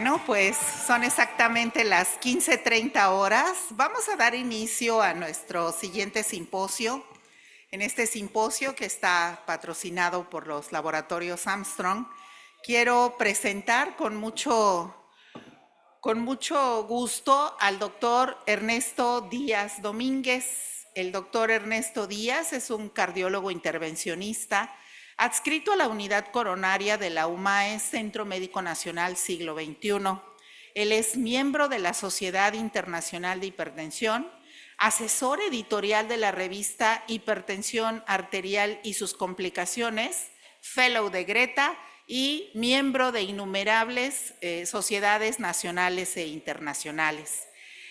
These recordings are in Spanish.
Bueno, pues son exactamente las 15:30 horas. Vamos a dar inicio a nuestro siguiente simposio. En este simposio que está patrocinado por los laboratorios Armstrong, quiero presentar con mucho gusto al doctor Ernesto Díaz Domínguez. El doctor Ernesto Díaz es un cardiólogo intervencionista adscrito a la unidad coronaria de la UMAE Centro Médico Nacional Siglo XXI. Él es miembro de la Sociedad Internacional de Hipertensión, asesor editorial de la revista Hipertensión Arterial y sus complicaciones, fellow de Greta y miembro de innumerables sociedades nacionales e internacionales.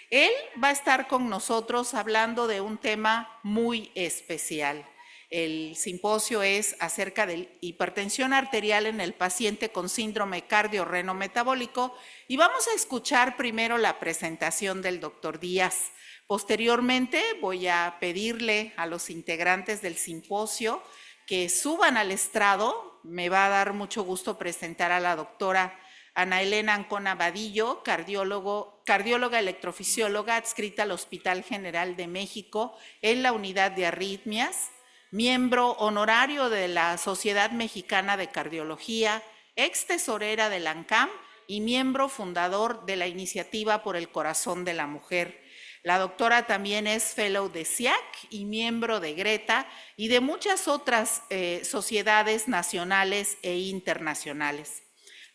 Él va a estar con nosotros hablando de un tema muy especial. El simposio es acerca de hipertensión arterial en el paciente con síndrome cardiorrenometabólico y vamos a escuchar primero la presentación del doctor Díaz. Posteriormente voy a pedirle a los integrantes del simposio que suban al estrado. Me va a dar mucho gusto presentar a la doctora Ana Elena Ancona Vadillo, cardióloga electrofisióloga adscrita al Hospital General de México en la unidad de arritmias, miembro honorario de la Sociedad Mexicana de Cardiología, ex tesorera de la ANCAM y miembro fundador de la Iniciativa por el Corazón de la Mujer. La doctora también es fellow de SIAC y miembro de Greta y de muchas otras sociedades nacionales e internacionales.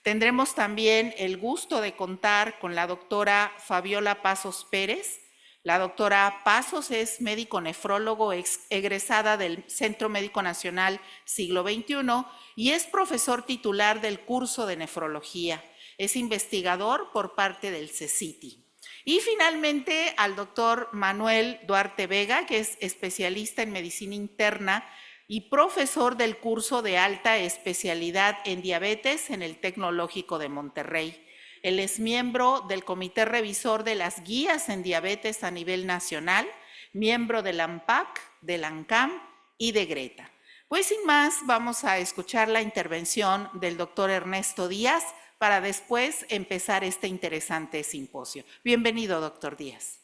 Tendremos también el gusto de contar con la doctora Fabiola Pasos Pérez. La doctora Pasos es médico nefrólogo egresada del Centro Médico Nacional Siglo XXI y es profesor titular del curso de nefrología. Es investigador por parte del CECITI. Y finalmente al doctor Manuel Duarte Vega, que es especialista en medicina interna y profesor del curso de alta especialidad en diabetes en el Tecnológico de Monterrey. Él es miembro del Comité Revisor de las Guías en Diabetes a nivel nacional, miembro del ANPAC, del ANCAM y de Greta. Pues sin más, vamos a escuchar la intervención del doctor Ernesto Díaz para después empezar este interesante simposio. Bienvenido, doctor Díaz.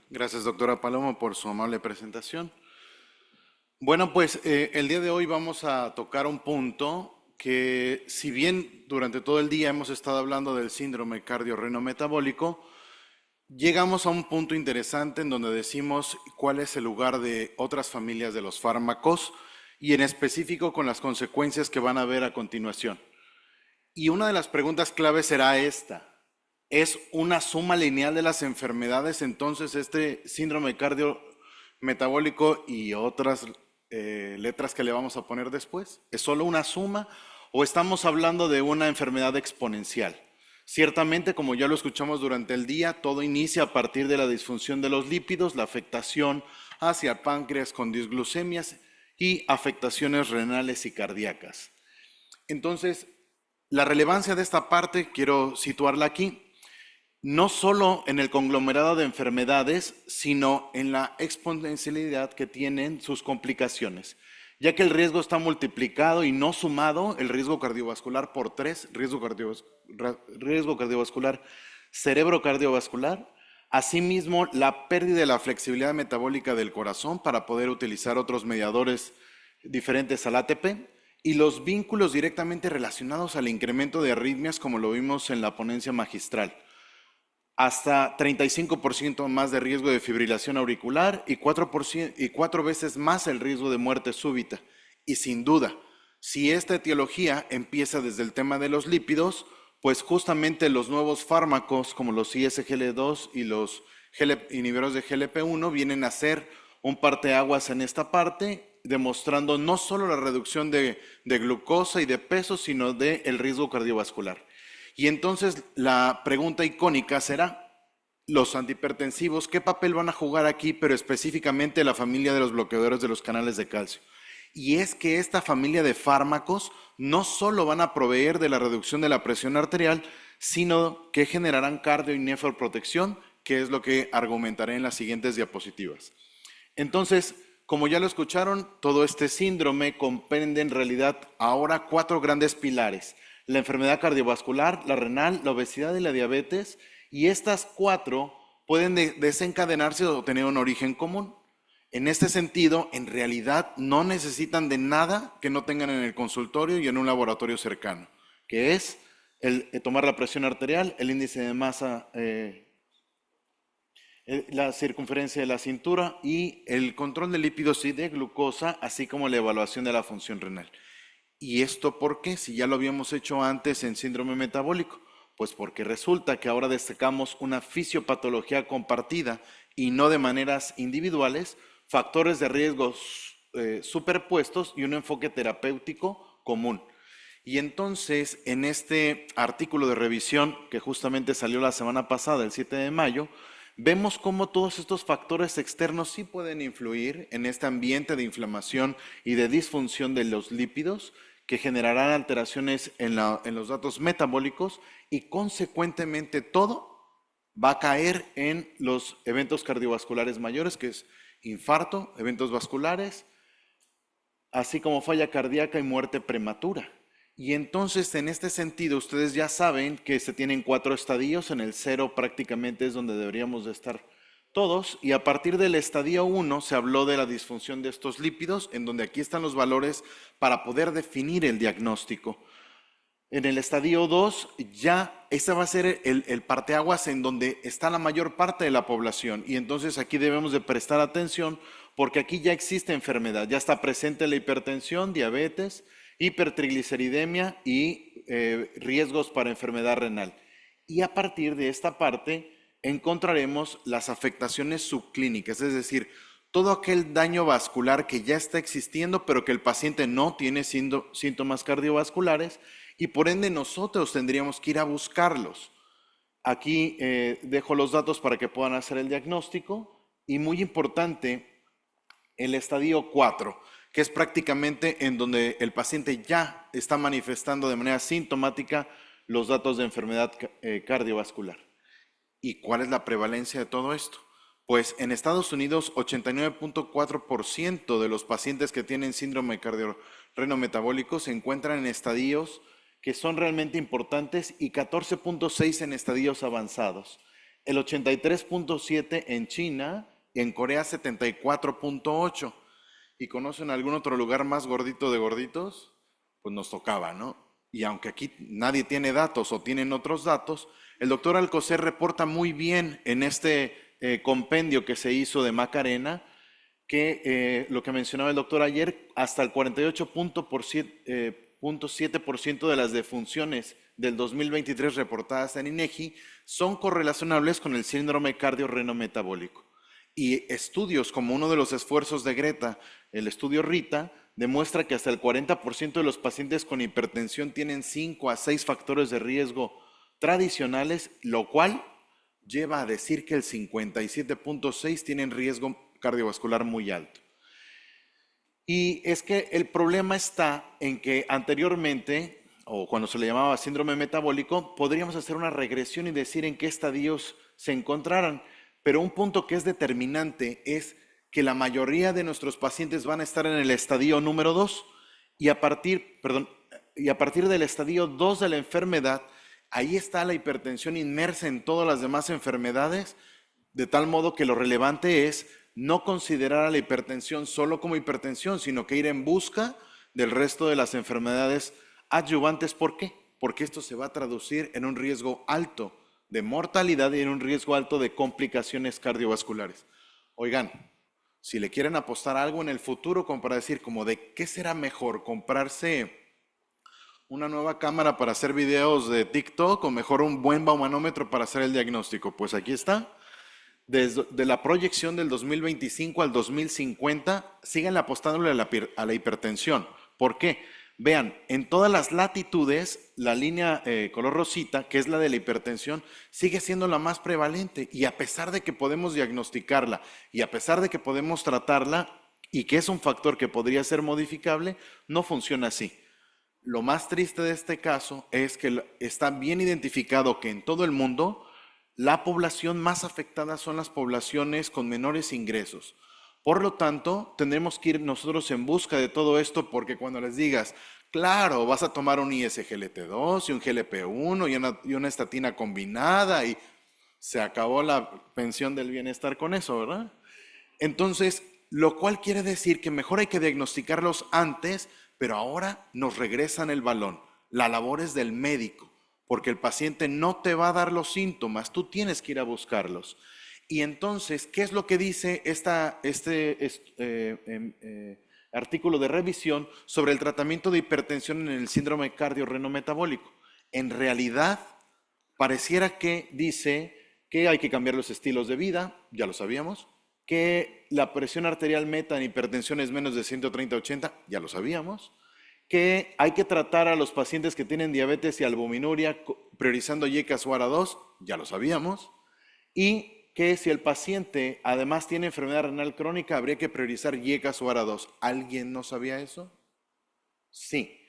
Gracias, doctora Paloma, por su amable presentación. Bueno, pues el día de hoy vamos a tocar un punto que, si bien durante todo el día hemos estado hablando del síndrome cardiorrenometabólico, llegamos a un punto interesante en donde decimos cuál es el lugar de otras familias de los fármacos y en específico con las consecuencias que van a ver a continuación. Y una de las preguntas claves será esta. ¿Es una suma lineal de las enfermedades entonces este síndrome cardiometabólico y otras letras que le vamos a poner después? ¿Es solo una suma o estamos hablando de una enfermedad exponencial? Ciertamente, como ya lo escuchamos durante el día, todo inicia a partir de la disfunción de los lípidos, la afectación hacia el páncreas con disglucemias y afectaciones renales y cardíacas. Entonces, la relevancia de esta parte, quiero situarla aquí, no solo en el conglomerado de enfermedades, sino en la exponencialidad que tienen sus complicaciones, ya que el riesgo está multiplicado y no sumado, el riesgo cardiovascular por 3, riesgo cardiovascular, cerebro cardiovascular, asimismo la pérdida de la flexibilidad metabólica del corazón para poder utilizar otros mediadores diferentes al ATP, y los vínculos directamente relacionados al incremento de arritmias, como lo vimos en la ponencia magistral. Hasta 35% más de riesgo de fibrilación auricular y 4 veces más el riesgo de muerte súbita. Y sin duda, si esta etiología empieza desde el tema de los lípidos, pues justamente los nuevos fármacos como los ISGL2 y los inhibidores de GLP-1 vienen a ser un parteaguas en esta parte, demostrando no solo la reducción de glucosa y de peso, sino del riesgo cardiovascular. Y entonces la pregunta icónica será, los antihipertensivos, ¿qué papel van a jugar aquí, pero específicamente la familia de los bloqueadores de los canales de calcio? Y es que esta familia de fármacos no solo van a proveer de la reducción de la presión arterial, sino que generarán cardio y nefroprotección que es lo que argumentaré en las siguientes diapositivas. Entonces, como ya lo escucharon, todo este síndrome comprende en realidad ahora 4 grandes pilares: la enfermedad cardiovascular, la renal, la obesidad y la diabetes, y estas 4 pueden desencadenarse o tener un origen común. En este sentido, en realidad no necesitan de nada que no tengan en el consultorio y en un laboratorio cercano, que es tomar la presión arterial, el índice de masa, la circunferencia de la cintura y el control de lípidos y de glucosa, así como la evaluación de la función renal. ¿Y esto por qué? Si ya lo habíamos hecho antes en síndrome metabólico. Pues porque resulta que ahora destacamos una fisiopatología compartida y no de maneras individuales, factores de riesgos superpuestos y un enfoque terapéutico común. Y entonces, en este artículo de revisión que justamente salió la semana pasada, el 7 de mayo, vemos cómo todos estos factores externos sí pueden influir en este ambiente de inflamación y de disfunción de los lípidos, que generarán alteraciones en los datos metabólicos y consecuentemente todo va a caer en los eventos cardiovasculares mayores, que es infarto, eventos vasculares, así como falla cardíaca y muerte prematura. Y entonces, en este sentido, ustedes ya saben que se tienen 4 estadios. En el 0 prácticamente es donde deberíamos de estar todos. Y a partir del estadio 1 se habló de la disfunción de estos lípidos, en donde aquí están los valores para poder definir el diagnóstico. En el estadio 2 ya ese va a ser el parteaguas en donde está la mayor parte de la población. Y entonces aquí debemos de prestar atención porque aquí ya existe enfermedad. Ya está presente la hipertensión, diabetes, hipertrigliceridemia y riesgos para enfermedad renal. Y a partir de esta parte encontraremos las afectaciones subclínicas, es decir, todo aquel daño vascular que ya está existiendo, pero que el paciente no tiene síntomas cardiovasculares y por ende nosotros tendríamos que ir a buscarlos. Aquí dejo los datos para que puedan hacer el diagnóstico y muy importante, el estadio 4, que es prácticamente en donde el paciente ya está manifestando de manera sintomática los datos de enfermedad cardiovascular. ¿Y cuál es la prevalencia de todo esto? Pues en Estados Unidos, 89.4% de los pacientes que tienen síndrome cardiorrenometabólico se encuentran en estadios que son realmente importantes y 14.6% en estadios avanzados. El 83.7% en China y en Corea 74.8%. ¿Y conocen algún otro lugar más gordito de gorditos? Pues nos tocaba, ¿no? Y aunque aquí nadie tiene datos o tienen otros datos, el doctor Alcocer reporta muy bien en este compendio que se hizo de Macarena, que lo que mencionaba el doctor ayer, hasta el 48.7% de las defunciones del 2023 reportadas en INEGI son correlacionables con el síndrome cardiorrenometabólico. Y estudios como uno de los esfuerzos de Greta, el estudio RITA, demuestra que hasta el 40% de los pacientes con hipertensión tienen 5 a 6 factores de riesgo tradicionales, lo cual lleva a decir que el 57.6% tienen riesgo cardiovascular muy alto. Y es que el problema está en que anteriormente, o cuando se le llamaba síndrome metabólico, podríamos hacer una regresión y decir en qué estadios se encontraran. Pero un punto que es determinante es que la mayoría de nuestros pacientes van a estar en el estadio número 2 y a partir del estadio 2 de la enfermedad, ahí está la hipertensión inmersa en todas las demás enfermedades, de tal modo que lo relevante es no considerar a la hipertensión solo como hipertensión, sino que ir en busca del resto de las enfermedades adyuvantes. ¿Por qué? Porque esto se va a traducir en un riesgo alto de mortalidad y en un riesgo alto de complicaciones cardiovasculares. Oigan, si le quieren apostar algo en el futuro, como para decir, como de qué será mejor, comprarse una nueva cámara para hacer videos de TikTok o mejor un buen baumanómetro para hacer el diagnóstico, pues aquí está. Desde la proyección del 2025 al 2050, sigan apostándole a la hipertensión. ¿Por qué? Vean, en todas las latitudes, la línea color rosita, que es la de la hipertensión, sigue siendo la más prevalente. Y a pesar de que podemos diagnosticarla y a pesar de que podemos tratarla y que es un factor que podría ser modificable, no funciona así. Lo más triste de este caso es que está bien identificado que en todo el mundo la población más afectada son las poblaciones con menores ingresos. Por lo tanto, tendremos que ir nosotros en busca de todo esto porque cuando les digas, claro, vas a tomar un ISGLT2 y un GLP-1 y una estatina combinada y se acabó la pensión del bienestar con eso, ¿verdad? Entonces, lo cual quiere decir que mejor hay que diagnosticarlos antes, pero ahora nos regresan el balón. La labor es del médico, porque el paciente no te va a dar los síntomas, tú tienes que ir a buscarlos. Y entonces, ¿qué es lo que dice artículo de revisión sobre el tratamiento de hipertensión en el síndrome cardiorrenometabólico? En realidad, pareciera que dice que hay que cambiar los estilos de vida, ya lo sabíamos, que la presión arterial meta en hipertensión es menos de 130/80, ya lo sabíamos, que hay que tratar a los pacientes que tienen diabetes y albuminuria priorizando YECAS o ARA2, ya lo sabíamos, y que si el paciente además tiene enfermedad renal crónica, habría que priorizar YECAS o ARA2. ¿Alguien no sabía eso? Sí,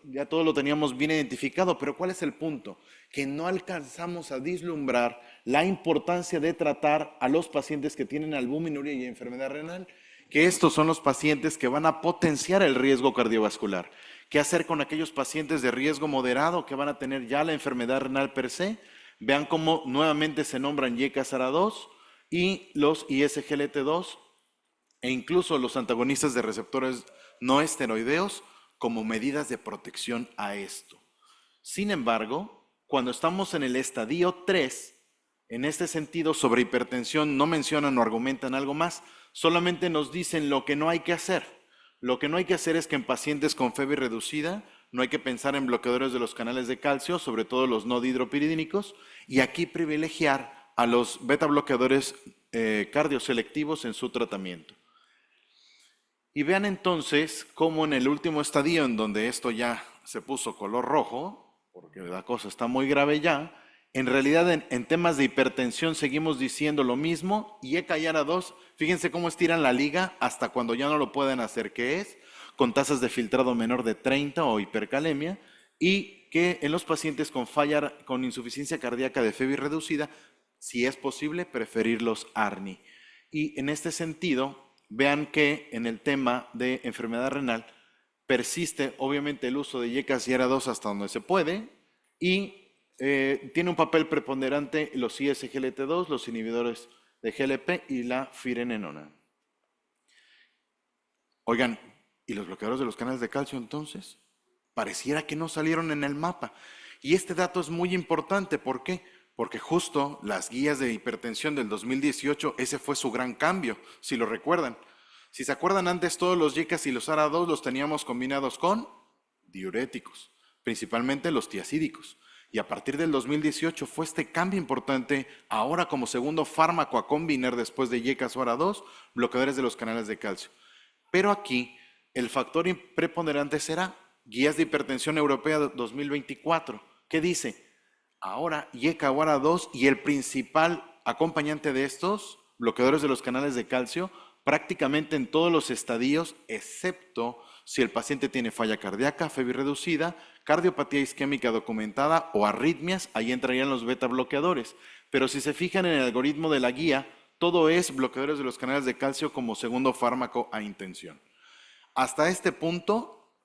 ya todo lo teníamos bien identificado, pero ¿cuál es el punto? Que no alcanzamos a vislumbrar la importancia de tratar a los pacientes que tienen albuminuria y enfermedad renal, que estos son los pacientes que van a potenciar el riesgo cardiovascular. ¿Qué hacer con aquellos pacientes de riesgo moderado que van a tener ya la enfermedad renal per se? Vean cómo nuevamente se nombran YECAS ARA2 y los ISGLT2 e incluso los antagonistas de receptores no esteroideos como medidas de protección a esto. Sin embargo, cuando estamos en el estadio 3, en este sentido, sobre hipertensión no mencionan o argumentan algo más, solamente nos dicen lo que no hay que hacer. Lo que no hay que hacer es que en pacientes con fiebre reducida no hay que pensar en bloqueadores de los canales de calcio, sobre todo los no dihidropiridínicos, y aquí privilegiar a los beta bloqueadores cardioselectivos en su tratamiento. Y vean entonces cómo en el último estadio, en donde esto ya se puso color rojo, porque la cosa está muy grave ya, en realidad en temas de hipertensión seguimos diciendo lo mismo, y ECA y ARA2, fíjense cómo estiran la liga hasta cuando ya no lo pueden hacer, que es con tasas de filtrado menor de 30 o hipercalemia, y que en los pacientes con insuficiencia cardíaca de FEBI reducida, si es posible, preferir los ARNI. Y en este sentido, vean que en el tema de enfermedad renal persiste obviamente el uso de YECAS y ARA2 hasta donde se puede y tiene un papel preponderante los ISGLT2, los inhibidores de GLP y la firenenona. Oigan, ¿y los bloqueadores de los canales de calcio entonces? Pareciera que no salieron en el mapa. Y este dato es muy importante, ¿por qué? Porque justo las guías de hipertensión del 2018, ese fue su gran cambio, si lo recuerdan. Si se acuerdan, antes todos los YECAS y los ARA2 los teníamos combinados con diuréticos, principalmente los tiacídicos. Y a partir del 2018 fue este cambio importante, ahora como segundo fármaco a combinar después de YECAS o ARA2, bloqueadores de los canales de calcio. Pero aquí el factor preponderante será Guías de Hipertensión Europea 2024. ¿Qué dice? Ahora YECA o ARA2 y el principal acompañante de estos, bloqueadores de los canales de calcio, prácticamente en todos los estadios, excepto si el paciente tiene falla cardíaca, FEBI reducida, cardiopatía isquémica documentada o arritmias, ahí entrarían los beta bloqueadores. Pero si se fijan en el algoritmo de la guía, todo es bloqueadores de los canales de calcio como segundo fármaco a intención. Hasta este punto,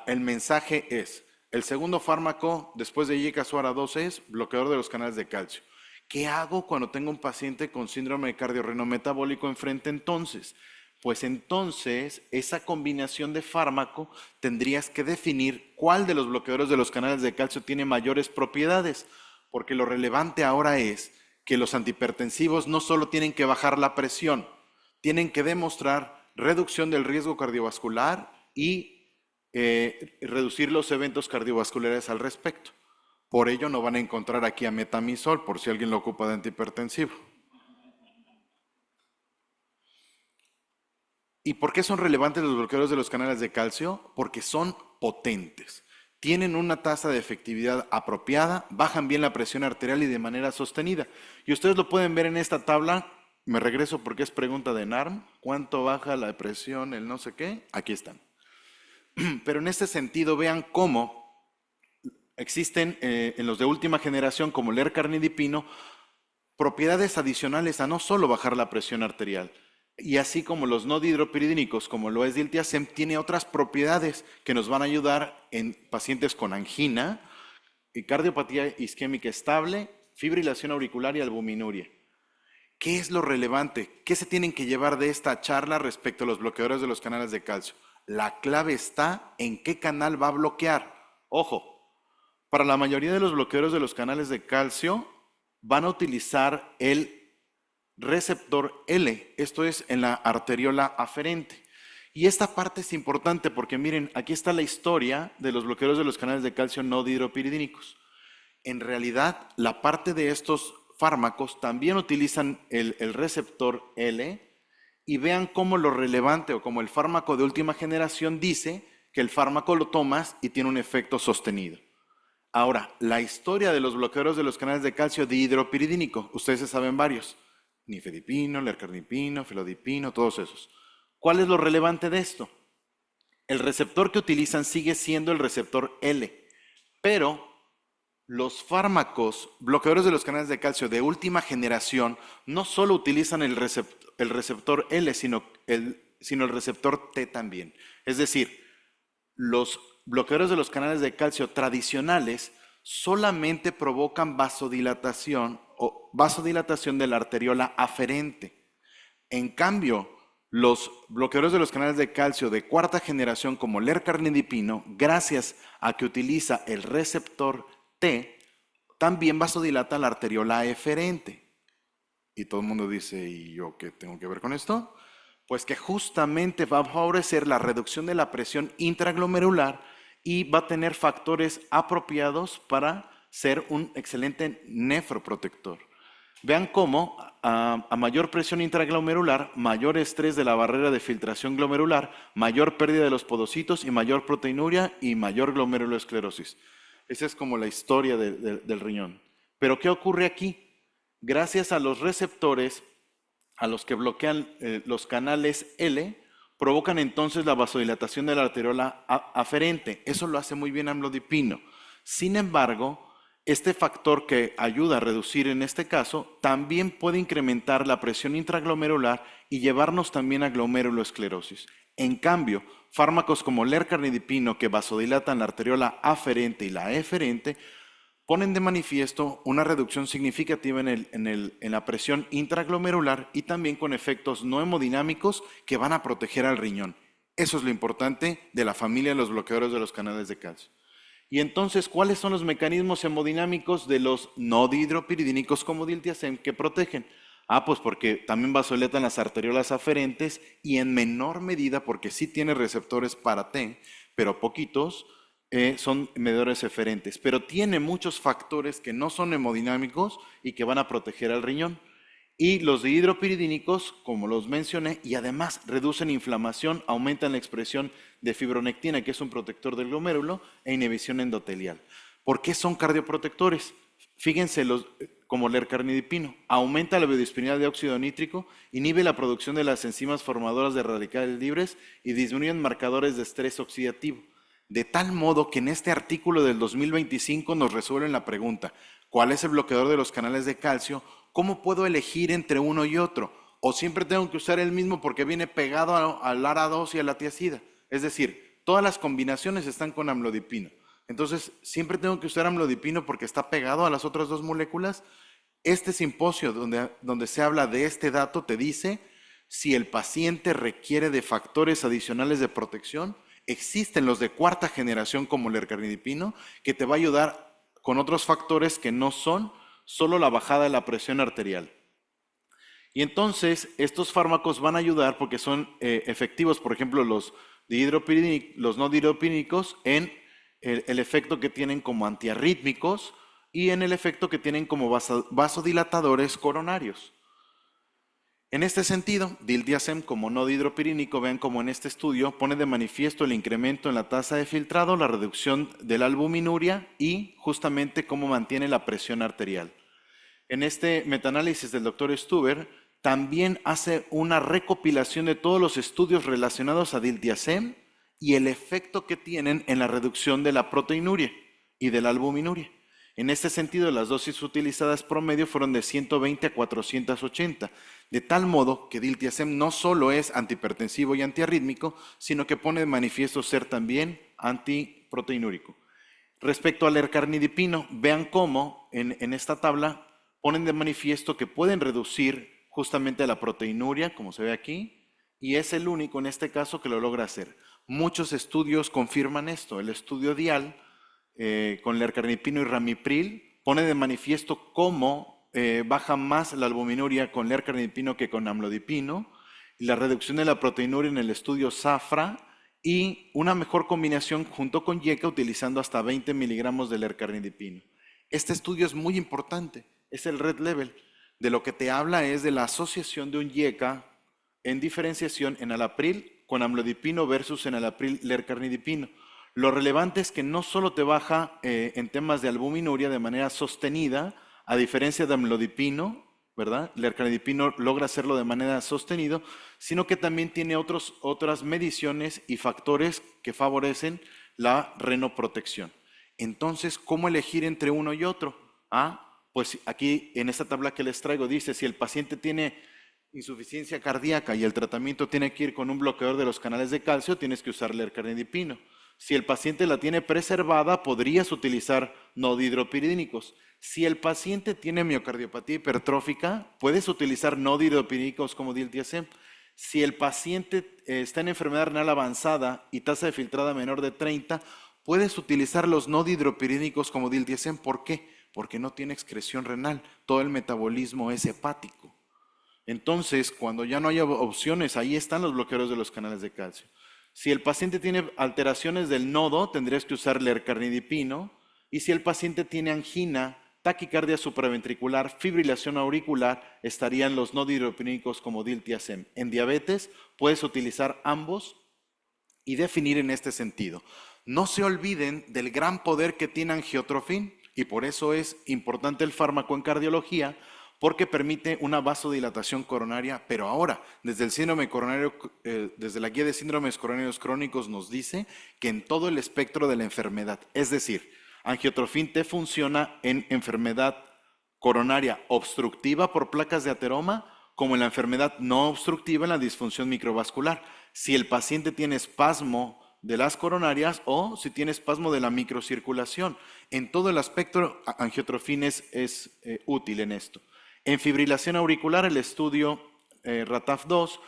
el mensaje es, el segundo fármaco después de YECAS o ARA2 es bloqueador de los canales de calcio. ¿Qué hago cuando tengo un paciente con síndrome de cardiorrenometabólico enfrente entonces? Pues entonces esa combinación de fármaco tendrías que definir cuál de los bloqueadores de los canales de calcio tiene mayores propiedades, porque lo relevante ahora es que los antihipertensivos no solo tienen que bajar la presión, tienen que demostrar reducción del riesgo cardiovascular y reducir los eventos cardiovasculares al respecto. Por ello no van a encontrar aquí a metamizol, por si alguien lo ocupa de antihipertensivo. ¿Y por qué son relevantes los bloqueadores de los canales de calcio? Porque son potentes. Tienen una tasa de efectividad apropiada, bajan bien la presión arterial y de manera sostenida. Y ustedes lo pueden ver en esta tabla. Me regreso porque es pregunta de NARM. ¿Cuánto baja la presión, el no sé qué? Aquí están. Pero en este sentido, vean cómo existen en los de última generación como el L-carnidipino propiedades adicionales a no solo bajar la presión arterial, y así como los no dihidropiridínicos, como lo es diltiazem, tiene otras propiedades que nos van a ayudar en pacientes con angina y cardiopatía isquémica estable, fibrilación auricular y albuminuria. ¿Qué es lo relevante? ¿Qué se tienen que llevar de esta charla respecto a los bloqueadores de los canales de calcio? La clave está en qué canal va a bloquear. Ojo, para la mayoría de los bloqueadores de los canales de calcio van a utilizar el receptor L, esto es en la arteriola aferente. Y esta parte es importante porque miren, aquí está la historia de los bloqueadores de los canales de calcio no dihidropiridínicos. En realidad, la parte de estos fármacos también utilizan el receptor L y vean cómo lo relevante o como el fármaco de última generación dice que el fármaco lo tomas y tiene un efecto sostenido. Ahora, la historia de los bloqueadores de los canales de calcio dihidropiridínico, ustedes se saben varios, nifedipino, lercanidipino, felodipino, todos esos. ¿Cuál es lo relevante de esto? El receptor que utilizan sigue siendo el receptor L, pero los fármacos bloqueadores de los canales de calcio de última generación no solo utilizan el receptor L, sino el receptor T también. Es decir, los bloqueadores de los canales de calcio tradicionales solamente provocan vasodilatación o vasodilatación de la arteriola aferente. En cambio, los bloqueadores de los canales de calcio de cuarta generación como el L-carnidipino, gracias a que utiliza el receptor T, también vasodilata la arteriola eferente. Y todo el mundo dice, ¿y yo qué tengo que ver con esto? Pues que justamente va a favorecer la reducción de la presión intraglomerular y va a tener factores apropiados para ser un excelente nefroprotector. Vean cómo a mayor presión intraglomerular, mayor estrés de la barrera de filtración glomerular, mayor pérdida de los podocitos y mayor proteinuria y mayor glomerulosclerosis. Esa es como la historia del riñón. Pero ¿qué ocurre aquí? Gracias a los receptores a los que bloquean los canales L, provocan entonces la vasodilatación de la arteriola aferente. Eso lo hace muy bien amlodipino. Sin embargo, este factor que ayuda a reducir en este caso también puede incrementar la presión intraglomerular y llevarnos también a glomerulosclerosis. En cambio, fármacos como el L-carnidipino que vasodilatan la arteriola aferente y la eferente ponen de manifiesto una reducción significativa en la presión intraglomerular y también con efectos no hemodinámicos que van a proteger al riñón. Eso es lo importante de la familia de los bloqueadores de los canales de calcio. Y entonces, ¿cuáles son los mecanismos hemodinámicos de los no dihidropiridínicos como diltiazem que protegen? Pues porque también vasodilatan las arteriolas aferentes y en menor medida, porque sí tiene receptores para T, pero poquitos, son medidores eferentes. Pero tiene muchos factores que no son hemodinámicos y que van a proteger al riñón. Y los dihidropiridínicos, como los mencioné, y además reducen inflamación, aumentan la expresión de fibronectina, que es un protector del glomérulo, e inhibición endotelial. ¿Por qué son cardioprotectores? Fíjense, como el L-carnidipino, aumenta la biodispinal de óxido nítrico, inhibe la producción de las enzimas formadoras de radicales libres y disminuyen marcadores de estrés oxidativo. De tal modo que en este artículo del 2025 nos resuelven la pregunta, ¿cuál es el bloqueador de los canales de calcio? ¿Cómo puedo elegir entre uno y otro? ¿O siempre tengo que usar el mismo porque viene pegado al ARA2 y a la tiazida? Es decir, todas las combinaciones están con amlodipino. Entonces, siempre tengo que usar amlodipino porque está pegado a las otras dos moléculas. Este simposio donde se habla de este dato te dice si el paciente requiere de factores adicionales de protección. Existen los de cuarta generación como el L-carnidipino que te va a ayudar con otros factores que no son solo la bajada de la presión arterial. Y entonces estos fármacos van a ayudar porque son efectivos, por ejemplo, los no dihidropiridínicos en el efecto que tienen como antiarrítmicos y en el efecto que tienen como vasodilatadores coronarios. En este sentido, diltiazem como no dihidropiridínico, vean como en este estudio pone de manifiesto el incremento en la tasa de filtrado, la reducción de la albuminuria y justamente cómo mantiene la presión arterial. En este metaanálisis del Dr. Stuber también hace una recopilación de todos los estudios relacionados a diltiazem y el efecto que tienen en la reducción de la proteinuria. y de la albuminuria. En este sentido, las dosis utilizadas promedio fueron de 120 a 480, de tal modo que diltiazem no solo es antihipertensivo y antiarrítmico, sino que pone de manifiesto ser también antiproteinúrico. Respecto al L-carnidipino, vean cómo en esta tabla ponen de manifiesto que pueden reducir justamente la proteinuria, como se ve aquí, y es el único en este caso que lo logra hacer. Muchos estudios confirman esto. El estudio DIAL con lercanidipino y ramipril pone de manifiesto cómo baja más la albuminuria con lercanidipino que con amlodipino, y la reducción de la proteinuria en el estudio SAFRA, y una mejor combinación junto con YECA utilizando hasta 20 miligramos de lercanidipino. Este estudio es muy importante, es el Red Level. De lo que te habla es de la asociación de un YECA en diferenciación en alapril con amlodipino versus en alapril lercanidipino. Lo relevante es que no solo te baja en temas de albuminuria de manera sostenida, a diferencia de amlodipino, ¿verdad? Lercanidipino logra hacerlo de manera sostenida, sino que también tiene otras mediciones y factores que favorecen la renoprotección. Entonces, ¿cómo elegir entre uno y otro? Pues aquí en esta tabla que les traigo dice, si el paciente tiene insuficiencia cardíaca y el tratamiento tiene que ir con un bloqueador de los canales de calcio, tienes que usar lercanidipino. Si el paciente la tiene preservada, podrías utilizar no dihidropiridínicos. Si el paciente tiene miocardiopatía hipertrófica, puedes utilizar no dihidropiridínicos como diltiazem. Si el paciente está en enfermedad renal avanzada y tasa de filtrada menor de 30, puedes utilizar los no dihidropiridínicos como diltiazem. ¿Por qué? Porque no tiene excreción renal, todo el metabolismo es hepático. Entonces, cuando ya no haya opciones, ahí están los bloqueadores de los canales de calcio. Si el paciente tiene alteraciones del nodo, tendrías que usar lercanidipino. Y si el paciente tiene angina, taquicardia supraventricular, fibrilación auricular, estarían los no dihidropiridínicos como diltiazem. En diabetes puedes utilizar ambos y definir en este sentido. No se olviden del gran poder que tiene angiotrofin, y por eso es importante el fármaco en cardiología, porque permite una vasodilatación coronaria, pero ahora, desde el síndrome coronario, desde la guía de síndromes coronarios crónicos nos dice que en todo el espectro de la enfermedad, es decir, angiotrofin T funciona en enfermedad coronaria obstructiva por placas de ateroma, como en la enfermedad no obstructiva en la disfunción microvascular. Si el paciente tiene espasmo de las coronarias o si tiene espasmo de la microcirculación, en todo el aspecto angiotrofin es útil en esto. En fibrilación auricular, el estudio RATAF2,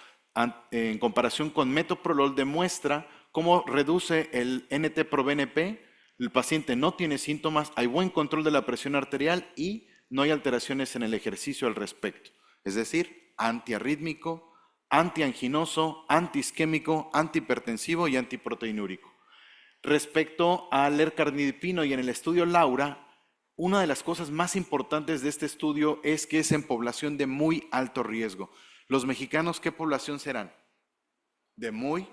en comparación con metoprolol, demuestra cómo reduce el NT-proBNP. El paciente no tiene síntomas, hay buen control de la presión arterial y no hay alteraciones en el ejercicio al respecto. Es decir, antiarrítmico, antianginoso, antiisquémico, antihipertensivo y antiproteinúrico. Respecto al lercanidipino y en el estudio Laura, una de las cosas más importantes de este estudio es que es en población de muy alto riesgo. Los mexicanos, ¿qué población serán? De muy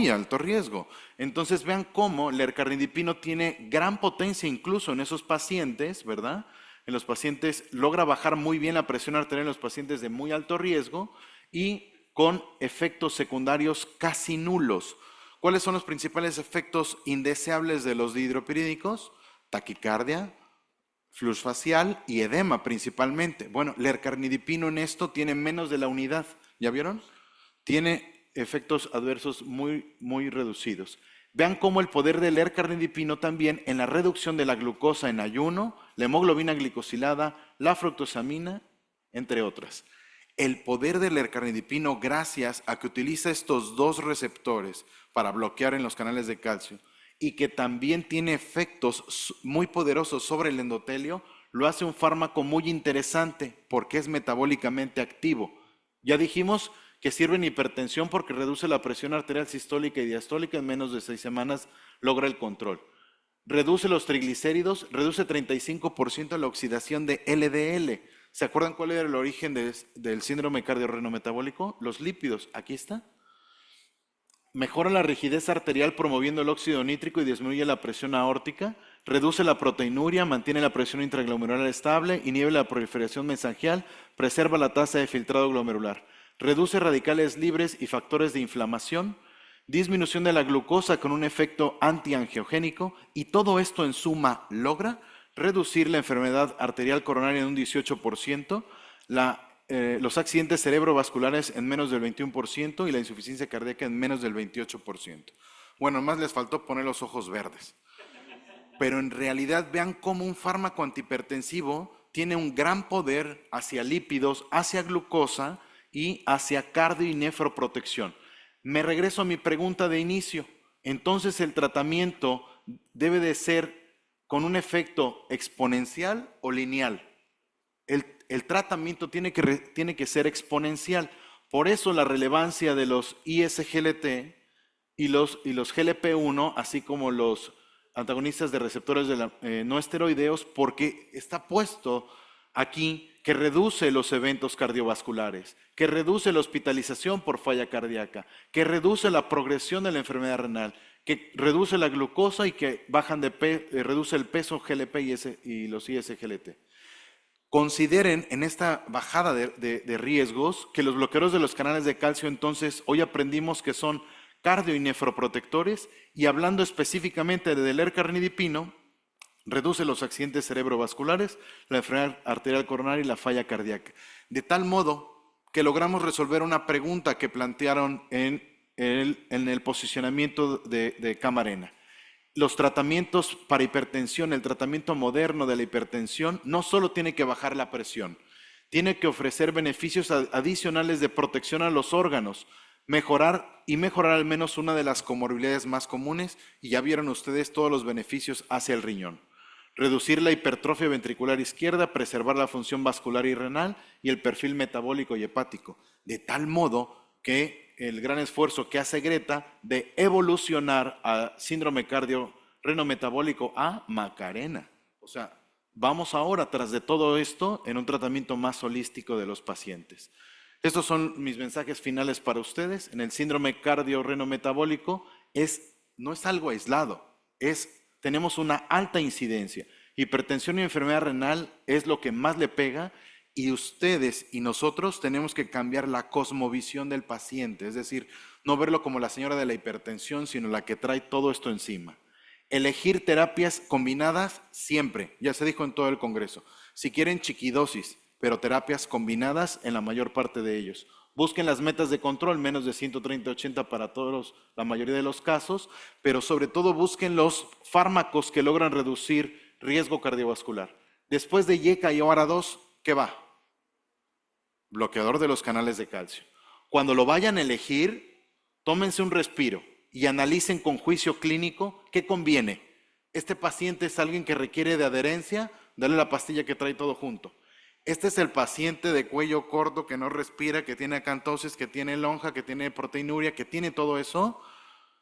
alto riesgo. Entonces vean cómo el lercanidipino tiene gran potencia incluso en esos pacientes, ¿verdad? En los pacientes logra bajar muy bien la presión arterial en los pacientes de muy alto riesgo y con efectos secundarios casi nulos. ¿Cuáles son los principales efectos indeseables de los dihidropiridínicos? Taquicardia, flush facial y edema principalmente. Bueno, lercanidipino en esto tiene menos de la unidad, ¿ya vieron? Tiene efectos adversos muy reducidos. Vean cómo el poder del lercanidipino también en la reducción de la glucosa en ayuno, la hemoglobina glicosilada, la fructosamina, entre otras. El poder del lercanidipino, gracias a que utiliza estos dos receptores para bloquear en los canales de calcio, y que también tiene efectos muy poderosos sobre el endotelio, lo hace un fármaco muy interesante porque es metabólicamente activo. Ya dijimos que sirve en hipertensión porque reduce la presión arterial sistólica y diastólica, en menos de 6 semanas logra el control. Reduce los triglicéridos, reduce 35% la oxidación de LDL. ¿Se acuerdan cuál era el origen del síndrome cardiorrenometabólico? Los lípidos, aquí está. Mejora la rigidez arterial promoviendo el óxido nítrico y disminuye la presión aórtica, reduce la proteinuria, mantiene la presión intraglomerular estable, inhibe la proliferación mesangial, preserva la tasa de filtrado glomerular, reduce radicales libres y factores de inflamación, disminución de la glucosa con un efecto antiangiogénico, y todo esto en suma logra reducir la enfermedad arterial coronaria en un 18%, los accidentes cerebrovasculares en menos del 21% y la insuficiencia cardíaca en menos del 28%. Bueno, más les faltó poner los ojos verdes. Pero en realidad vean cómo un fármaco antihipertensivo tiene un gran poder hacia lípidos, hacia glucosa y hacia cardio y nefroprotección. Me regreso a mi pregunta de inicio. Entonces, ¿el tratamiento debe de ser con un efecto exponencial o lineal? El tratamiento tiene que ser exponencial. Por eso la relevancia de los ISGLT y los GLP-1, así como los antagonistas de receptores no esteroideos, porque está puesto aquí que reduce los eventos cardiovasculares, que reduce la hospitalización por falla cardíaca, que reduce la progresión de la enfermedad renal, que reduce la glucosa y que reduce el peso GLP y los ISGLT. Consideren en esta bajada de riesgos que los bloqueadores de los canales de calcio, entonces, hoy aprendimos que son cardio y nefroprotectores, y hablando específicamente del L-carnidipino, reduce los accidentes cerebrovasculares, la enfermedad arterial coronaria y la falla cardíaca. De tal modo que logramos resolver una pregunta que plantearon en el posicionamiento de Camarena. Los tratamientos para hipertensión, el tratamiento moderno de la hipertensión, no solo tiene que bajar la presión, tiene que ofrecer beneficios adicionales de protección a los órganos, mejorar al menos una de las comorbilidades más comunes, y ya vieron ustedes todos los beneficios hacia el riñón. Reducir la hipertrofia ventricular izquierda, preservar la función vascular y renal y el perfil metabólico y hepático, de tal modo que el gran esfuerzo que hace Greta de evolucionar a síndrome cardio-renometabólico a Macarena. O sea, vamos ahora tras de todo esto en un tratamiento más holístico de los pacientes. Estos son mis mensajes finales para ustedes. En el síndrome cardio-renometabólico no es algo aislado, tenemos una alta incidencia. Hipertensión y enfermedad renal es lo que más le pega, y ustedes y nosotros tenemos que cambiar la cosmovisión del paciente, es decir, no verlo como la señora de la hipertensión, sino la que trae todo esto encima. Elegir terapias combinadas siempre, ya se dijo en todo el Congreso. Si quieren chiquidosis, pero terapias combinadas en la mayor parte de ellos. Busquen las metas de control, menos de 130-80 para la mayoría de los casos, pero sobre todo busquen los fármacos que logran reducir riesgo cardiovascular. Después de YECA y OARA2, ¿qué va? Bloqueador de los canales de calcio. Cuando lo vayan a elegir, tómense un respiro y analicen con juicio clínico qué conviene. Este paciente es alguien que requiere de adherencia, dale la pastilla que trae todo junto. Este es el paciente de cuello corto que no respira, que tiene acantosis, que tiene lonja, que tiene proteinuria, que tiene todo eso.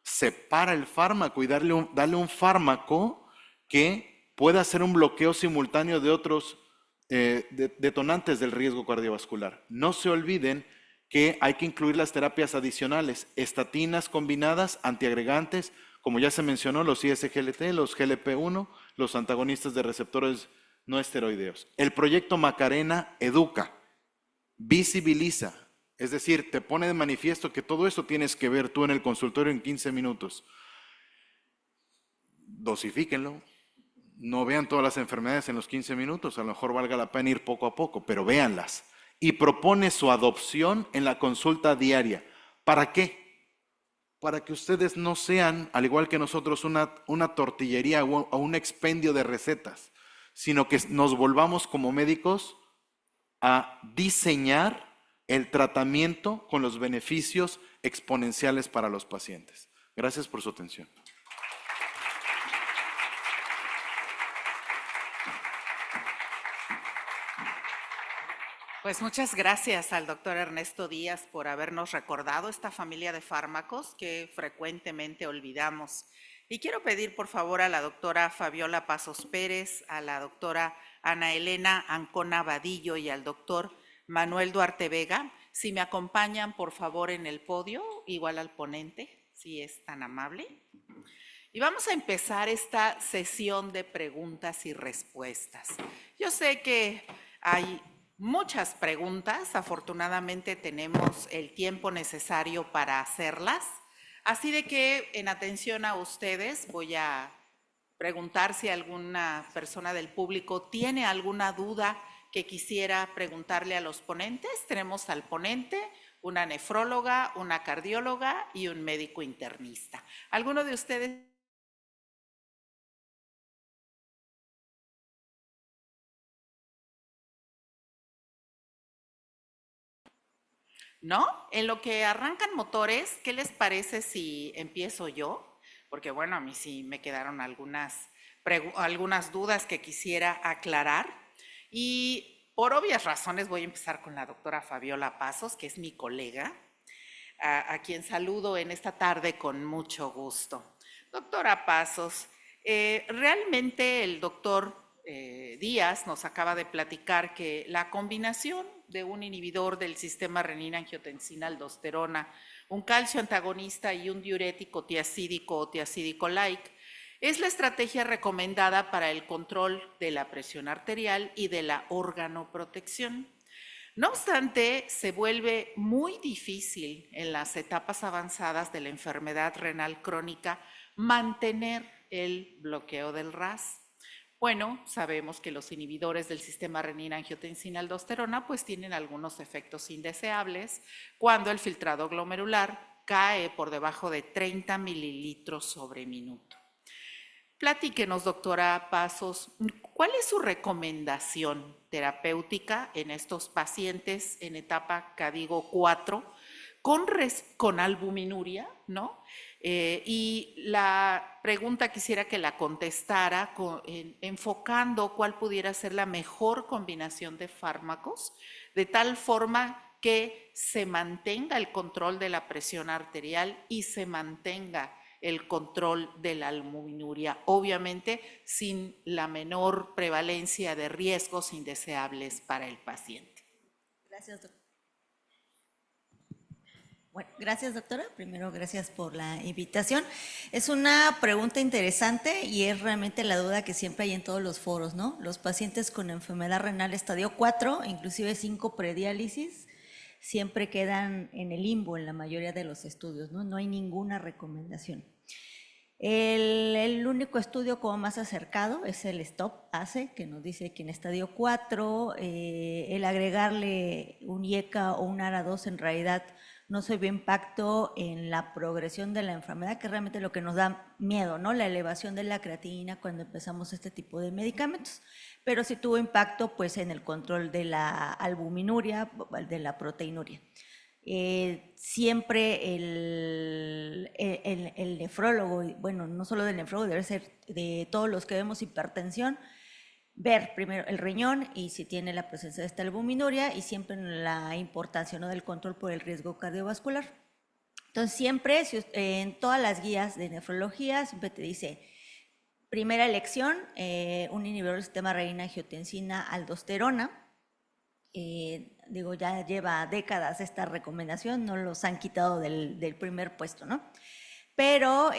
Separa el fármaco y dale un fármaco que pueda hacer un bloqueo simultáneo de otros detonantes del riesgo cardiovascular. No se olviden que hay que incluir las terapias adicionales, estatinas combinadas, antiagregantes, como ya se mencionó, los ISGLT, los GLP-1, los antagonistas de receptores no esteroideos. El proyecto Macarena educa, visibiliza, es decir, te pone de manifiesto que todo eso tienes que ver tú en el consultorio en 15 minutos. Dosifíquenlo. No vean todas las enfermedades en los 15 minutos, a lo mejor valga la pena ir poco a poco, pero véanlas. Y propone su adopción en la consulta diaria. ¿Para qué? Para que ustedes no sean, al igual que nosotros, una tortillería o un expendio de recetas, sino que nos volvamos como médicos a diseñar el tratamiento con los beneficios exponenciales para los pacientes. Gracias por su atención. Pues muchas gracias al doctor Ernesto Díaz por habernos recordado esta familia de fármacos que frecuentemente olvidamos. Y quiero pedir por favor a la doctora Fabiola Pasos Pérez, a la doctora Ana Elena Ancona Vadillo y al doctor Manuel Duarte Vega, si me acompañan por favor en el podio, igual al ponente, si es tan amable. Y vamos a empezar esta sesión de preguntas y respuestas. Yo sé que hay muchas preguntas, afortunadamente tenemos el tiempo necesario para hacerlas, Así de que en atención a ustedes voy a preguntar si alguna persona del público tiene alguna duda que quisiera preguntarle a los ponentes. Tenemos al ponente, una nefróloga, una cardióloga y un médico internista. ¿Alguno de ustedes? ¿No? En lo que arrancan motores, ¿qué les parece si empiezo yo? Porque bueno, a mí sí me quedaron algunas dudas que quisiera aclarar. Y por obvias razones voy a empezar con la doctora Fabiola Pasos, que es mi colega, a quien saludo en esta tarde con mucho gusto. Doctora Pasos, realmente el doctor Díaz nos acaba de platicar que la combinación de un inhibidor del sistema renina-angiotensina-aldosterona, un calcio antagonista y un diurético tiacídico o tiacídico-like es la estrategia recomendada para el control de la presión arterial y de la organoprotección. No obstante, se vuelve muy difícil en las etapas avanzadas de la enfermedad renal crónica mantener el bloqueo del RAS. Bueno, sabemos que los inhibidores del sistema renina-angiotensina-aldosterona pues tienen algunos efectos indeseables cuando el filtrado glomerular cae por debajo de 30 mililitros sobre minuto. Platíquenos, doctora Pasos, ¿cuál es su recomendación terapéutica en estos pacientes en etapa CADIGO 4 con albuminuria, ¿no? Y la pregunta quisiera que la contestara enfocando cuál pudiera ser la mejor combinación de fármacos, de tal forma que se mantenga el control de la presión arterial y se mantenga el control de la albuminuria, obviamente sin la menor prevalencia de riesgos indeseables para el paciente. Gracias, doctora. Bueno, gracias, doctora. Primero, gracias por la invitación. Es una pregunta interesante y es realmente la duda que siempre hay en todos los foros, ¿no? Los pacientes con enfermedad renal estadio 4, inclusive 5 prediálisis, siempre quedan en el limbo en la mayoría de los estudios, ¿no? No hay ninguna recomendación. El único estudio como más acercado es el STOP-ACE, que nos dice que en estadio 4 el agregarle un IECA o un ARA2 en realidad no se ve impacto en la progresión de la enfermedad, que es realmente lo que nos da miedo, ¿no? La elevación de la creatinina cuando empezamos este tipo de medicamentos. Pero sí tuvo impacto pues en el control de la albuminuria, de la proteinuria. Siempre el nefrólogo, bueno, no solo del nefrólogo, debe ser de todos los que vemos hipertensión, ver primero el riñón y si tiene la presencia de esta albuminuria y siempre la importancia, ¿no?, del control por el riesgo cardiovascular. Entonces siempre, en todas las guías de nefrología, siempre te dice, primera elección, un inhibidor del sistema renina-angiotensina-aldosterona. Digo, ya lleva décadas esta recomendación, no los han quitado del primer puesto, ¿no? Pero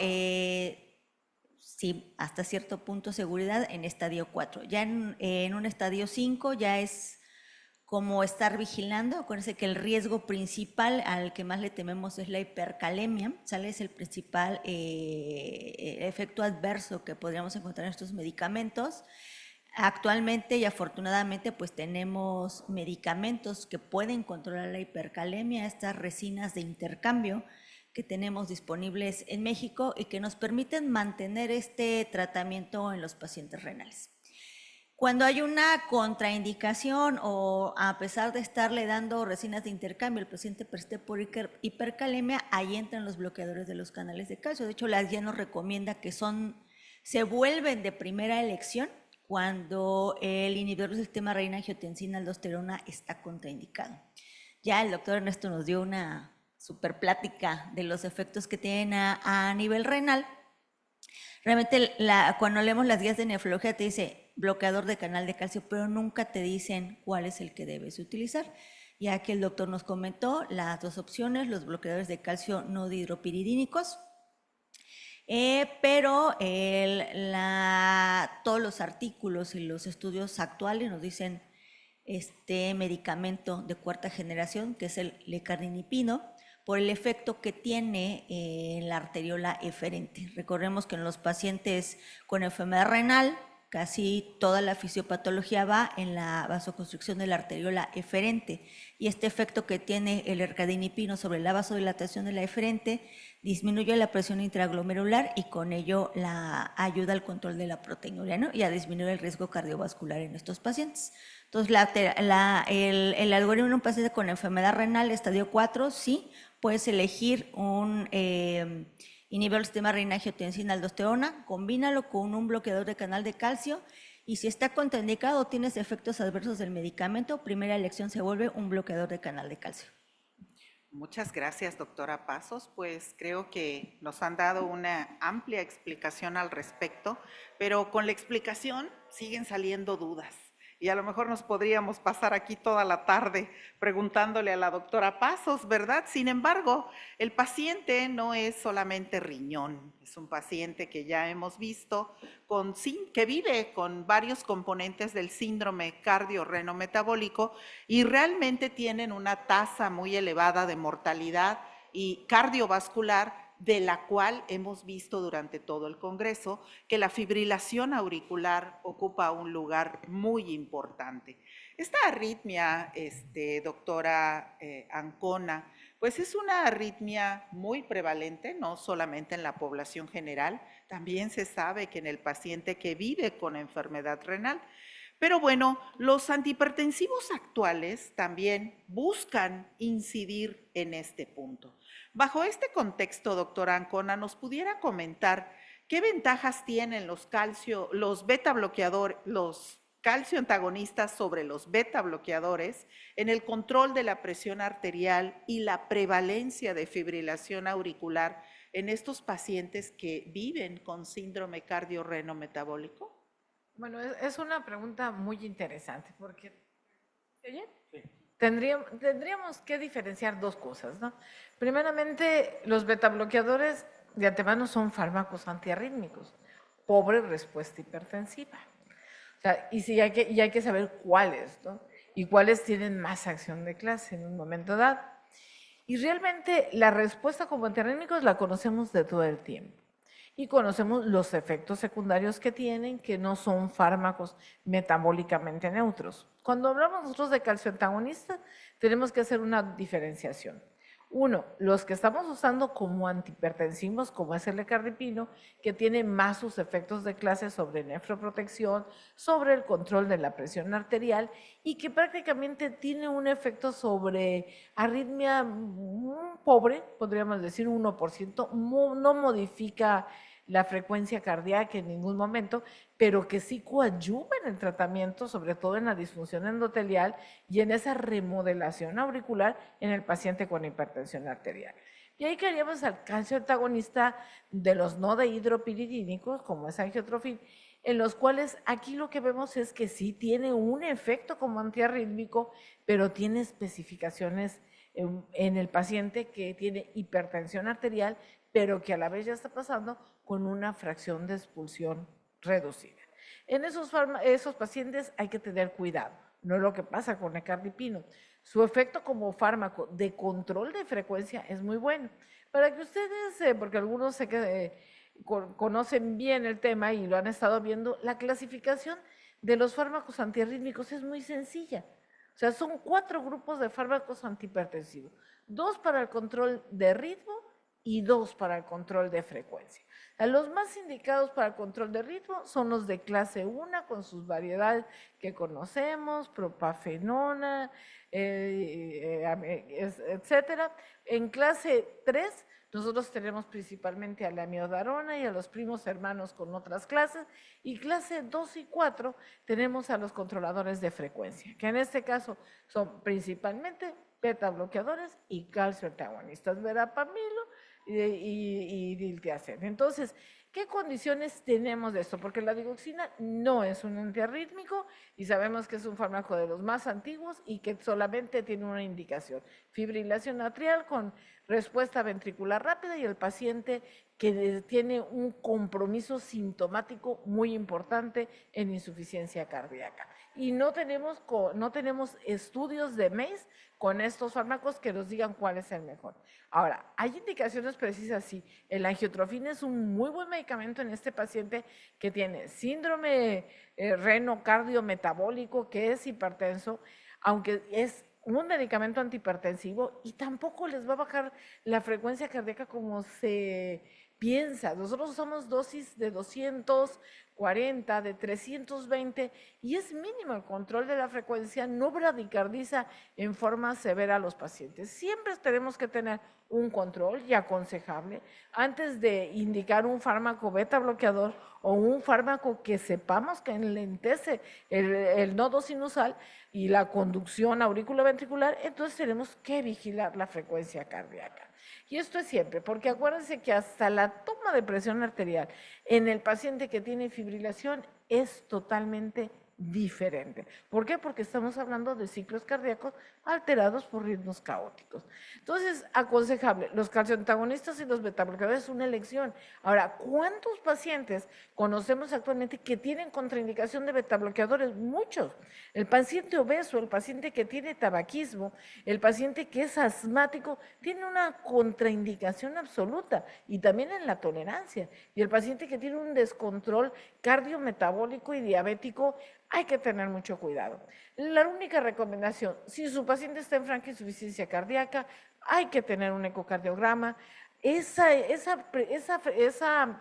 sí, hasta cierto punto seguridad en estadio 4. Ya en un estadio 5 ya es como estar vigilando. Acuérdense que el riesgo principal al que más le tememos es la hipercalemia, ¿sale? Es el principal efecto adverso que podríamos encontrar en estos medicamentos. Actualmente y afortunadamente pues tenemos medicamentos que pueden controlar la hipercalemia, estas resinas de intercambio que tenemos disponibles en México y que nos permiten mantener este tratamiento en los pacientes renales. Cuando hay una contraindicación o a pesar de estarle dando resinas de intercambio, el paciente persiste por hipercalemia, ahí entran los bloqueadores de los canales de calcio. De hecho, la guía nos recomienda que se vuelven de primera elección cuando el inhibidor del sistema renina-angiotensina-aldosterona está contraindicado. Ya el doctor Ernesto nos dio una super plática de los efectos que tienen a nivel renal. Realmente cuando leemos las guías de nefrología te dice bloqueador de canal de calcio, pero nunca te dicen cuál es el que debes utilizar. Ya que el doctor nos comentó las dos opciones, los bloqueadores de calcio no dihidropiridínicos, pero todos los artículos y los estudios actuales nos dicen este medicamento de cuarta generación, que es el lecarinipino, por el efecto que tiene en la arteriola eferente. Recordemos que en los pacientes con enfermedad renal, casi toda la fisiopatología va en la vasoconstricción de la arteriola eferente, y este efecto que tiene el ercadinipino sobre la vasodilatación de la eferente disminuye la presión intraglomerular y con ello la ayuda al control de la proteinuria, ¿no? Y a disminuir el riesgo cardiovascular en estos pacientes. Entonces, el algoritmo en un paciente con enfermedad renal estadio 4, sí, puedes elegir un inhibidor del sistema renina-angiotensina-aldosterona, combínalo con un bloqueador de canal de calcio, y si está contraindicado o tienes efectos adversos del medicamento, primera elección se vuelve un bloqueador de canal de calcio. Muchas gracias, doctora Pasos. Pues creo que nos han dado una amplia explicación al respecto, pero con la explicación siguen saliendo dudas. Y a lo mejor nos podríamos pasar aquí toda la tarde preguntándole a la doctora Pasos, ¿verdad? Sin embargo, el paciente no es solamente riñón, es un paciente que ya hemos visto que vive con varios componentes del síndrome cardiorrenometabólico y realmente tienen una tasa muy elevada de mortalidad y cardiovascular, de la cual hemos visto durante todo el Congreso que la fibrilación auricular ocupa un lugar muy importante. Esta arritmia, doctora Ancona, pues es una arritmia muy prevalente, no solamente en la población general, también se sabe que en el paciente que vive con enfermedad renal. Pero bueno, los antihipertensivos actuales también buscan incidir en este punto. Bajo este contexto, doctora Ancona, ¿nos pudiera comentar qué ventajas tienen los calcio antagonistas sobre los beta bloqueadores en el control de la presión arterial y la prevalencia de fibrilación auricular en estos pacientes que viven con síndrome cardiorrenometabólico? Bueno, es una pregunta muy interesante porque ¿oye? Sí. Tendríamos que diferenciar dos cosas, ¿no? Primeramente, los betabloqueadores de antemano son fármacos antiarrítmicos, pobre respuesta hipertensiva. O sea, y hay que saber cuáles, ¿no? Y cuáles tienen más acción de clase en un momento dado. Y realmente la respuesta como antiarrítmicos la conocemos de todo el tiempo. Y conocemos los efectos secundarios que tienen, que no son fármacos metabólicamente neutros. Cuando hablamos nosotros de calcioantagonistas, tenemos que hacer una diferenciación. Uno, los que estamos usando como antihipertensivos, como es el ecardipino, que tiene más sus efectos de clase sobre nefroprotección, sobre el control de la presión arterial y que prácticamente tiene un efecto sobre arritmia pobre, podríamos decir 1%, no modifica la frecuencia cardíaca en ningún momento, pero que sí coadyuva en el tratamiento, sobre todo en la disfunción endotelial y en esa remodelación auricular en el paciente con hipertensión arterial. Y ahí queríamos al calcio antagonista de los no dehidropiridínicos, como es angiotrofil, en los cuales aquí lo que vemos es que sí tiene un efecto como antiarrítmico, pero tiene especificaciones en el paciente que tiene hipertensión arterial, pero que a la vez ya está pasando con una fracción de expulsión reducida. En esos pacientes hay que tener cuidado, no es lo que pasa con ecardipino. Su efecto como fármaco de control de frecuencia es muy bueno. Para que ustedes, porque algunos sé que conocen bien el tema y lo han estado viendo, la clasificación de los fármacos antiarrítmicos es muy sencilla. O sea, son 4 grupos de fármacos antihipertensivos, 2 para el control de ritmo y 2 para el control de frecuencia. Los más indicados para el control de ritmo son los de clase 1 con sus variedades que conocemos, propafenona, etcétera. En clase 3 nosotros tenemos principalmente a la amiodarona y a los primos hermanos con otras clases, y clase 2 y 4 tenemos a los controladores de frecuencia, que en este caso son principalmente beta bloqueadores y calcio antagonistas, verapamilo y diltiazem. Entonces, ¿qué condiciones tenemos de esto? Porque la digoxina no es un antiarrítmico y sabemos que es un fármaco de los más antiguos y que solamente tiene una indicación: fibrilación atrial con respuesta ventricular rápida y el paciente que tiene un compromiso sintomático muy importante en insuficiencia cardíaca. Y no tenemos estudios de MACE con estos fármacos que nos digan cuál es el mejor. Ahora, hay indicaciones precisas, sí. El angiotrofina es un muy buen medicamento en este paciente que tiene síndrome renocardiometabólico, que es hipertenso, aunque es un medicamento antihipertensivo y tampoco les va a bajar la frecuencia cardíaca como se piensa. Nosotros usamos dosis de 240, de 320 y es mínimo el control de la frecuencia, no bradicardiza en forma severa a los pacientes. Siempre tenemos que tener un control y aconsejable antes de indicar un fármaco beta bloqueador o un fármaco que sepamos que enlentece el nodo sinusal y la conducción auriculoventricular, entonces tenemos que vigilar la frecuencia cardíaca. Y esto es siempre, porque acuérdense que hasta la toma de presión arterial en el paciente que tiene fibrilación es totalmente diferente. ¿Por qué? Porque estamos hablando de ciclos cardíacos alterados por ritmos caóticos. Entonces, aconsejable, los calcioantagonistas y los betabloqueadores es una elección. Ahora, ¿cuántos pacientes conocemos actualmente que tienen contraindicación de betabloqueadores? Muchos. El paciente obeso, el paciente que tiene tabaquismo, el paciente que es asmático, tiene una contraindicación absoluta y también en la tolerancia. Y el paciente que tiene un descontrol cardiometabólico y diabético, hay que tener mucho cuidado. La única recomendación, si su paciente está en franca insuficiencia cardíaca, hay que tener un ecocardiograma. Esa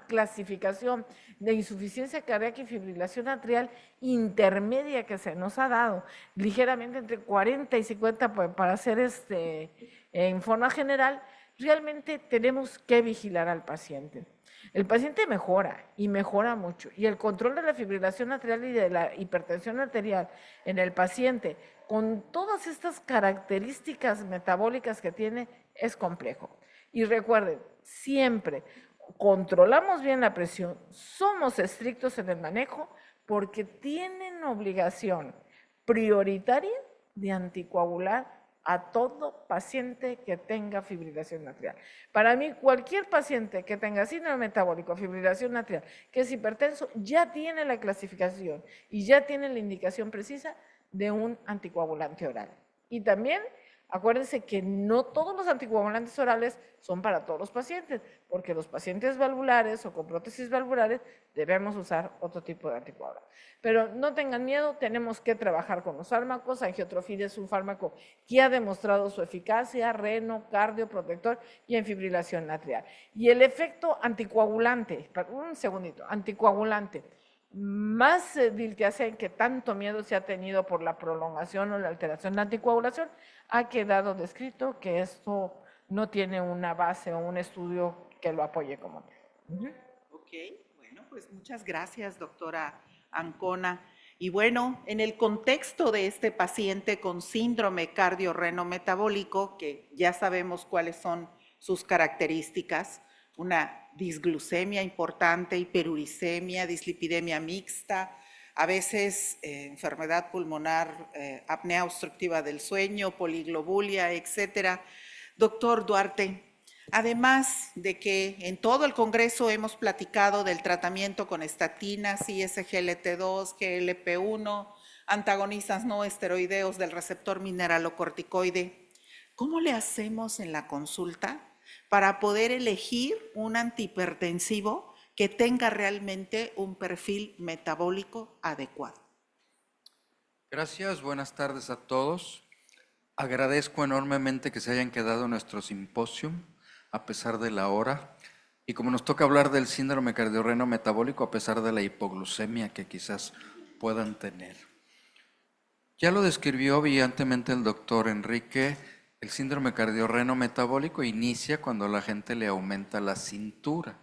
clasificación de insuficiencia cardíaca y fibrilación atrial intermedia que se nos ha dado, ligeramente entre 40 y 50 para hacer en forma general, realmente tenemos que vigilar al paciente. El paciente mejora y mejora mucho y el control de la fibrilación atrial y de la hipertensión arterial en el paciente con todas estas características metabólicas que tiene es complejo. Y recuerden, siempre controlamos bien la presión, somos estrictos en el manejo porque tienen obligación prioritaria de anticoagular a todo paciente que tenga fibrilación atrial. Para mí, cualquier paciente que tenga síndrome metabólico, fibrilación atrial, que es hipertenso, ya tiene la clasificación y ya tiene la indicación precisa de un anticoagulante oral. Y también, acuérdense que no todos los anticoagulantes orales son para todos los pacientes, porque los pacientes valvulares o con prótesis valvulares debemos usar otro tipo de anticoagulante. Pero no tengan miedo, tenemos que trabajar con los fármacos. Angiotrofina es un fármaco que ha demostrado su eficacia, reno, cardio, protector y en fibrilación atrial. Y el efecto anticoagulante, un segundito, anticoagulante, más diltiazem que tanto miedo se ha tenido por la prolongación o la alteración de la anticoagulación, ha quedado descrito que esto no tiene una base o un estudio que lo apoye como tal. Ok, bueno, pues muchas gracias, doctora Ancona. Y bueno, en el contexto de este paciente con síndrome cardiorrenometabólico, que ya sabemos cuáles son sus características, una disglucemia importante, hiperuricemia, dislipidemia mixta, a veces enfermedad pulmonar, apnea obstructiva del sueño, poliglobulia, etcétera. Doctor Duarte, además de que en todo el Congreso hemos platicado del tratamiento con estatinas, ISGLT2, GLP-1, antagonistas no esteroideos del receptor mineralocorticoide, ¿cómo le hacemos en la consulta para poder elegir un antihipertensivo que tenga realmente un perfil metabólico adecuado? Gracias, buenas tardes a todos. Agradezco enormemente que se hayan quedado en nuestro simposium a pesar de la hora. Y como nos toca hablar del síndrome cardiorreno metabólico, a pesar de la hipoglucemia que quizás puedan tener. Ya lo describió brillantemente el doctor Enrique. El síndrome cardiorreno metabólico inicia cuando la gente le aumenta la cintura.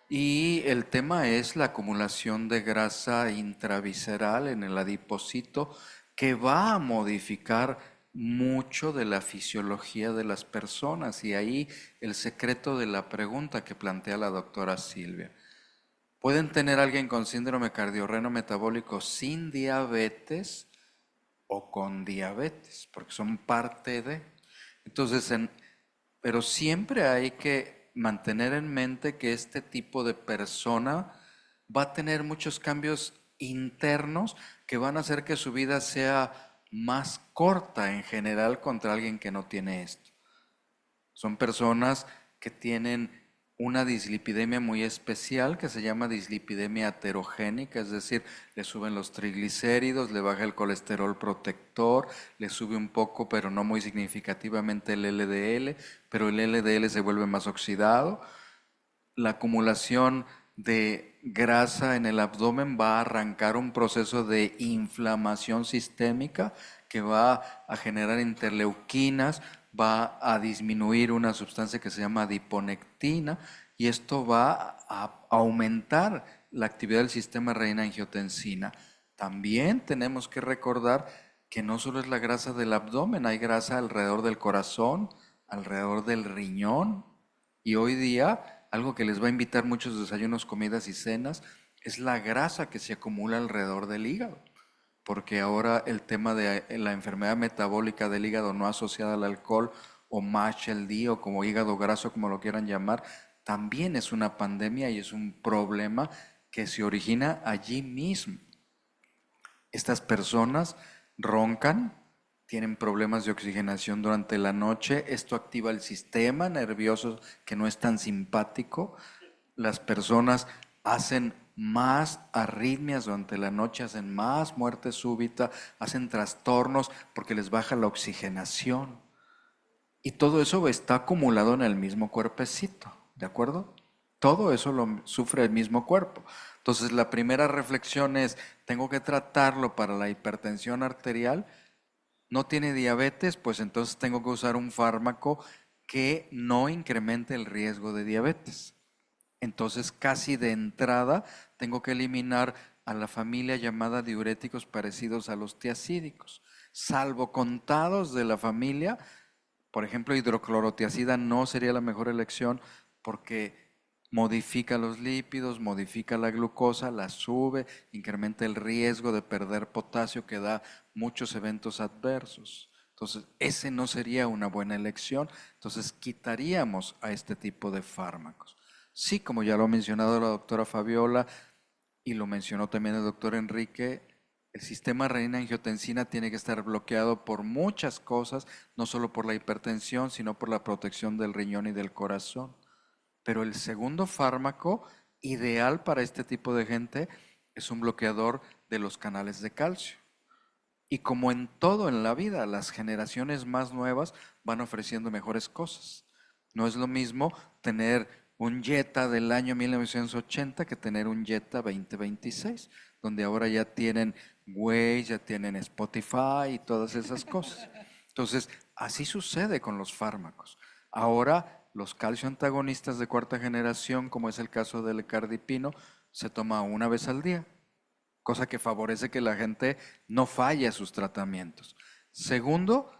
Y el tema es la acumulación de grasa intravisceral en el adipocito que va a modificar mucho de la fisiología de las personas. Y ahí el secreto de la pregunta que plantea la doctora Silvia. ¿Pueden tener alguien con síndrome cardiorreno metabólico sin diabetes o con diabetes? Porque son parte de... Entonces, pero siempre hay que mantener en mente que este tipo de persona va a tener muchos cambios internos que van a hacer que su vida sea más corta en general contra alguien que no tiene esto. Son personas que tienen una dislipidemia muy especial que se llama dislipidemia aterogénica, es decir, le suben los triglicéridos, le baja el colesterol protector, le sube un poco, pero no muy significativamente el LDL, pero el LDL se vuelve más oxidado. La acumulación de grasa en el abdomen va a arrancar un proceso de inflamación sistémica que va a generar interleuquinas, va a disminuir una sustancia que se llama adiponectina y esto va a aumentar la actividad del sistema renina-angiotensina. También tenemos que recordar que no solo es la grasa del abdomen, hay grasa alrededor del corazón, alrededor del riñón y hoy día algo que les va a invitar muchos desayunos, comidas y cenas es la grasa que se acumula alrededor del hígado, porque ahora el tema de la enfermedad metabólica del hígado no asociada al alcohol o MASH-LD o como hígado graso, como lo quieran llamar, también es una pandemia y es un problema que se origina allí mismo. Estas personas roncan, tienen problemas de oxigenación durante la noche, esto activa el sistema nervioso que no es tan simpático. Las personas hacen más arritmias durante la noche, hacen más muerte súbita, hacen trastornos porque les baja la oxigenación. Y todo eso está acumulado en el mismo cuerpecito, ¿de acuerdo? Todo eso lo sufre el mismo cuerpo. Entonces la primera reflexión es, tengo que tratarlo para la hipertensión arterial. No tiene diabetes, pues entonces tengo que usar un fármaco que no incremente el riesgo de diabetes. Entonces casi de entrada tengo que eliminar a la familia llamada diuréticos parecidos a los tiacídicos. Salvo contados de la familia, por ejemplo, hidroclorotiazida no sería la mejor elección porque modifica los lípidos, modifica la glucosa, la sube, incrementa el riesgo de perder potasio que da muchos eventos adversos. Entonces, ese no sería una buena elección. Entonces, quitaríamos a este tipo de fármacos. Sí, como ya lo ha mencionado la doctora Fabiola y lo mencionó también el doctor Enrique, el sistema renina-angiotensina tiene que estar bloqueado por muchas cosas, no solo por la hipertensión, sino por la protección del riñón y del corazón. Pero el segundo fármaco ideal para este tipo de gente es un bloqueador de los canales de calcio. Y como en todo en la vida, las generaciones más nuevas van ofreciendo mejores cosas. No es lo mismo tener un Jetta del año 1980 que tener un Jetta 2026, donde ahora ya tienen Waze, ya tienen Spotify y todas esas cosas. Entonces, así sucede con los fármacos. Ahora, los calcio antagonistas de cuarta generación, como es el caso del cardipino, se toma una vez al día, cosa que favorece que la gente no falle a sus tratamientos. Segundo,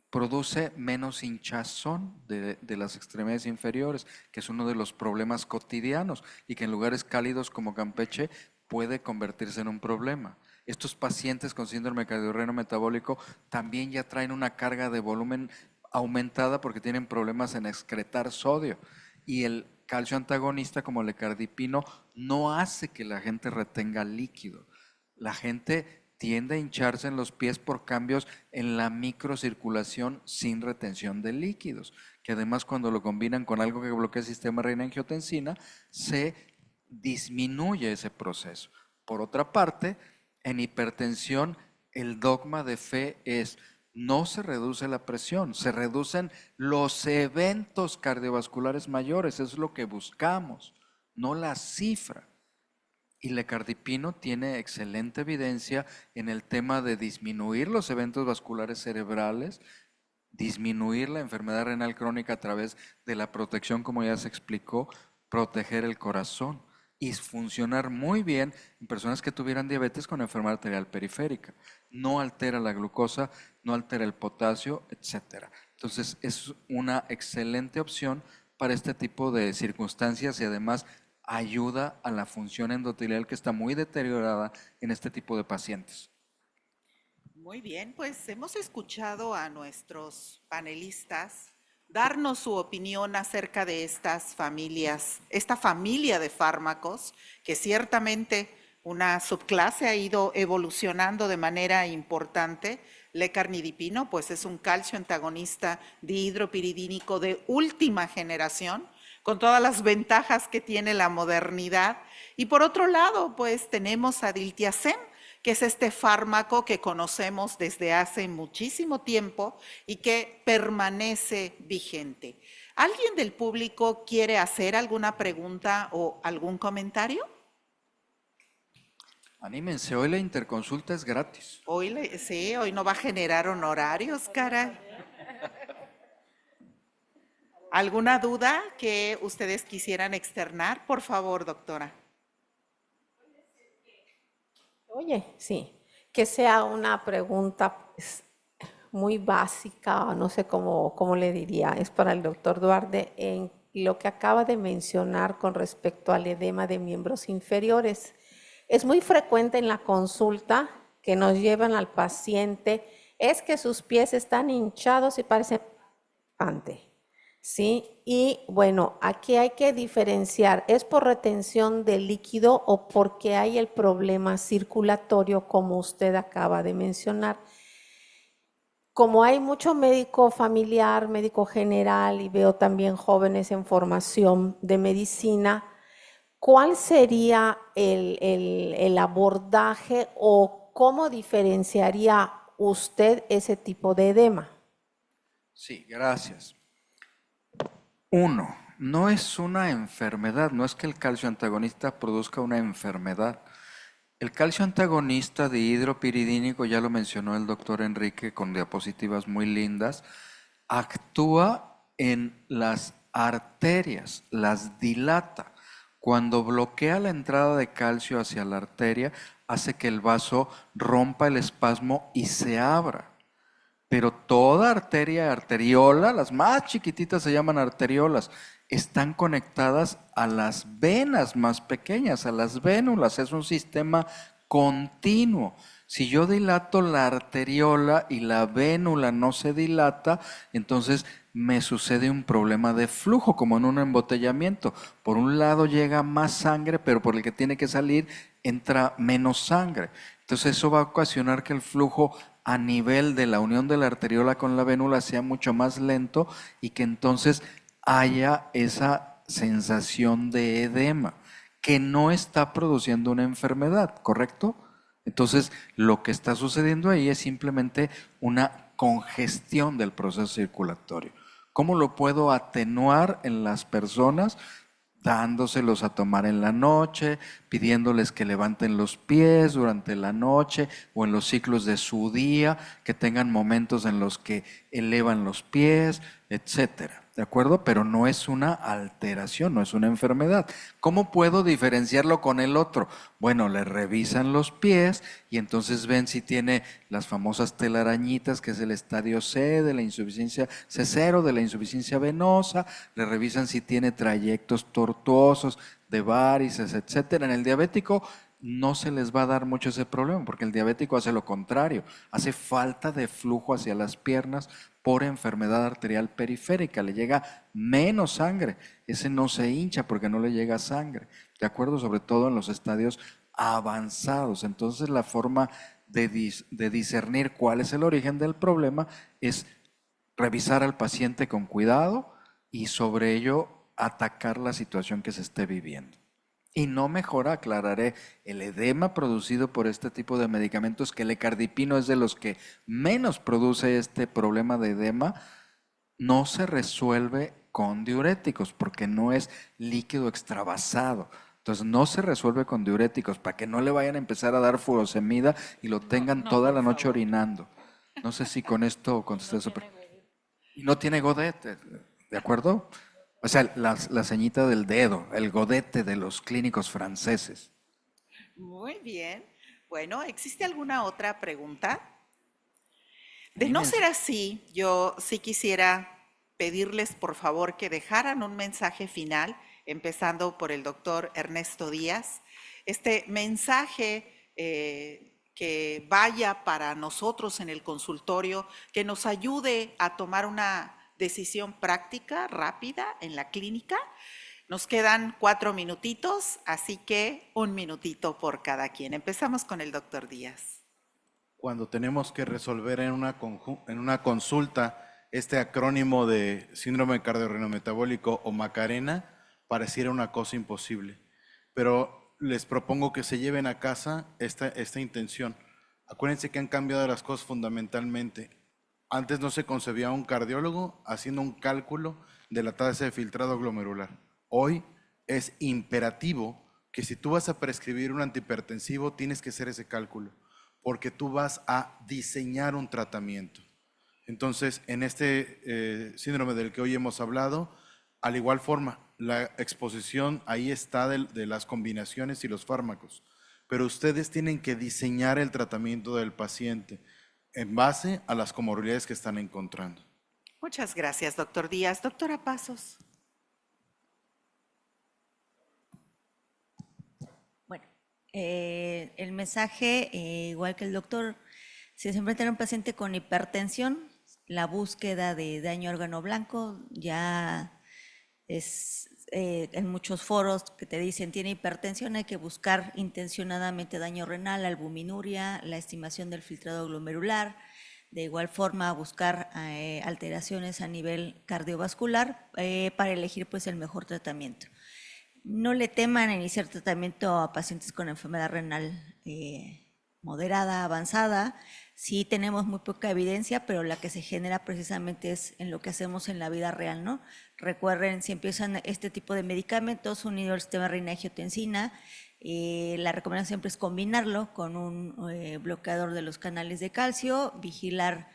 produce menos hinchazón de las extremidades inferiores, que es uno de los problemas cotidianos y que en lugares cálidos como Campeche puede convertirse en un problema. Estos pacientes con síndrome cardiorreno metabólico también ya traen una carga de volumen aumentada porque tienen problemas en excretar sodio y el calcio antagonista como el cardipino no hace que la gente retenga líquido. La gente tiende a hincharse en los pies por cambios en la microcirculación sin retención de líquidos, que además cuando lo combinan con algo que bloquea el sistema renina-angiotensina, se disminuye ese proceso. Por otra parte, en hipertensión, el dogma de fe es no se reduce la presión, se reducen los eventos cardiovasculares mayores, eso es lo que buscamos, no la cifra. Y lecardipino tiene excelente evidencia en el tema de disminuir los eventos vasculares cerebrales, disminuir la enfermedad renal crónica a través de la protección, como ya se explicó, proteger el corazón y funcionar muy bien en personas que tuvieran diabetes con enfermedad arterial periférica. No altera la glucosa, no altera el potasio, etc. Entonces es una excelente opción para este tipo de circunstancias y además ayuda a la función endotelial que está muy deteriorada en este tipo de pacientes. Muy bien, pues hemos escuchado a nuestros panelistas darnos su opinión acerca de estas familias, esta familia de fármacos que ciertamente una subclase, ha ido evolucionando de manera importante. L-carnidipino, pues es un calcio antagonista dihidropiridínico de última generación, con todas las ventajas que tiene la modernidad. Y por otro lado, pues tenemos a diltiazem, que es este fármaco que conocemos desde hace muchísimo tiempo y que permanece vigente. ¿Alguien del público quiere hacer alguna pregunta o algún comentario? Anímense, hoy la interconsulta es gratis. Sí, hoy no va a generar honorarios, caray. ¿Alguna duda que ustedes quisieran externar? Por favor, doctora. Oye, sí, que sea una pregunta pues, muy básica, no sé cómo le diría, es para el doctor Duarte, en lo que acaba de mencionar con respecto al edema de miembros inferiores. Es muy frecuente en la consulta que nos llevan al paciente, es que sus pies están hinchados y parecen ante. ¿Sí? Y bueno, aquí hay que diferenciar, ¿es por retención de líquido o porque hay el problema circulatorio como usted acaba de mencionar? Como hay mucho médico familiar, médico general y veo también jóvenes en formación de medicina, ¿cuál sería el abordaje o cómo diferenciaría usted ese tipo de edema? Sí, gracias. Uno, no es una enfermedad, no es que el calcio antagonista produzca una enfermedad. El calcio antagonista dihidropiridínico, ya lo mencionó el doctor Enrique con diapositivas muy lindas, actúa en las arterias, las dilata. Cuando bloquea la entrada de calcio hacia la arteria, hace que el vaso rompa el espasmo y se abra. Pero toda arteria, arteriola, las más chiquititas se llaman arteriolas, están conectadas a las venas más pequeñas, a las vénulas. Es un sistema continuo. Si yo dilato la arteriola y la vénula no se dilata, entonces me sucede un problema de flujo, como en un embotellamiento. Por un lado llega más sangre, pero por el que tiene que salir entra menos sangre. Entonces eso va a ocasionar que el flujo a nivel de la unión de la arteriola con la vénula sea mucho más lento y que entonces haya esa sensación de edema que no está produciendo una enfermedad, ¿correcto? Entonces, lo que está sucediendo ahí es simplemente una congestión del proceso circulatorio. ¿Cómo lo puedo atenuar en las personas? Dándoselos a tomar en la noche, pidiéndoles que levanten los pies durante la noche o en los ciclos de su día, que tengan momentos en los que elevan los pies, etcétera. ¿De acuerdo? Pero no es una alteración, no es una enfermedad. ¿Cómo puedo diferenciarlo con el otro? Bueno, le revisan los pies y entonces ven si tiene las famosas telarañitas, que es el estadio C de la insuficiencia C0, de la insuficiencia venosa. Le revisan si tiene trayectos tortuosos de varices, etcétera. En el diabético no se les va a dar mucho ese problema, porque el diabético hace lo contrario, hace falta de flujo hacia las piernas por enfermedad arterial periférica, le llega menos sangre, ese no se hincha porque no le llega sangre, ¿de acuerdo? Sobre todo en los estadios avanzados. Entonces la forma de discernir cuál es el origen del problema es revisar al paciente con cuidado y sobre ello atacar la situación que se esté viviendo. Y no mejora, aclararé, el edema producido por este tipo de medicamentos, que el ecardipino es de los que menos produce este problema de edema, no se resuelve con diuréticos porque no es líquido extravasado. Entonces no se resuelve con diuréticos para que no le vayan a empezar a dar furosemida y lo tengan toda la noche orinando. No sé si con esto contesté su pregunta. Y no tiene godete, ¿de acuerdo? O sea, la ceñita del dedo, el godete de los clínicos franceses. Muy bien. Bueno, ¿existe alguna otra pregunta? De no ser así, yo sí quisiera pedirles por favor que dejaran un mensaje final, empezando por el doctor Ernesto Díaz. Este mensaje que vaya para nosotros en el consultorio, que nos ayude a tomar una decisión práctica, rápida en la clínica Nos quedan 4 minutitos, así que 1 minutito por cada quien. Empezamos con el doctor Díaz. Cuando tenemos que resolver en una consulta este acrónimo de síndrome cardiorrenometabólico o Macarena, pareciera una cosa imposible. Pero les propongo que se lleven a casa esta intención. Acuérdense que han cambiado las cosas fundamentalmente. Antes no se concebía un cardiólogo haciendo un cálculo de la tasa de filtrado glomerular. Hoy es imperativo que si tú vas a prescribir un antihipertensivo, tienes que hacer ese cálculo, porque tú vas a diseñar un tratamiento. Entonces, en este síndrome del que hoy hemos hablado, al igual forma, la exposición ahí está de las combinaciones y los fármacos, pero ustedes tienen que diseñar el tratamiento del paciente en base a las comorbilidades que están encontrando. Muchas gracias, doctor Díaz. Doctora Pasos. Bueno, el mensaje, igual que el doctor, si se enfrenta a un paciente con hipertensión, la búsqueda de daño órgano blanco ya es en muchos foros que te dicen tiene hipertensión, hay que buscar intencionadamente daño renal, albuminuria, la estimación del filtrado glomerular, de igual forma buscar alteraciones a nivel cardiovascular para elegir pues el mejor tratamiento. No le teman a iniciar tratamiento a pacientes con enfermedad renal moderada, avanzada. Sí tenemos muy poca evidencia, pero la que se genera precisamente es en lo que hacemos en la vida real, ¿no? Recuerden, si empiezan este tipo de medicamentos unido al sistema renina-angiotensina, la recomendación siempre es combinarlo con un bloqueador de los canales de calcio, vigilar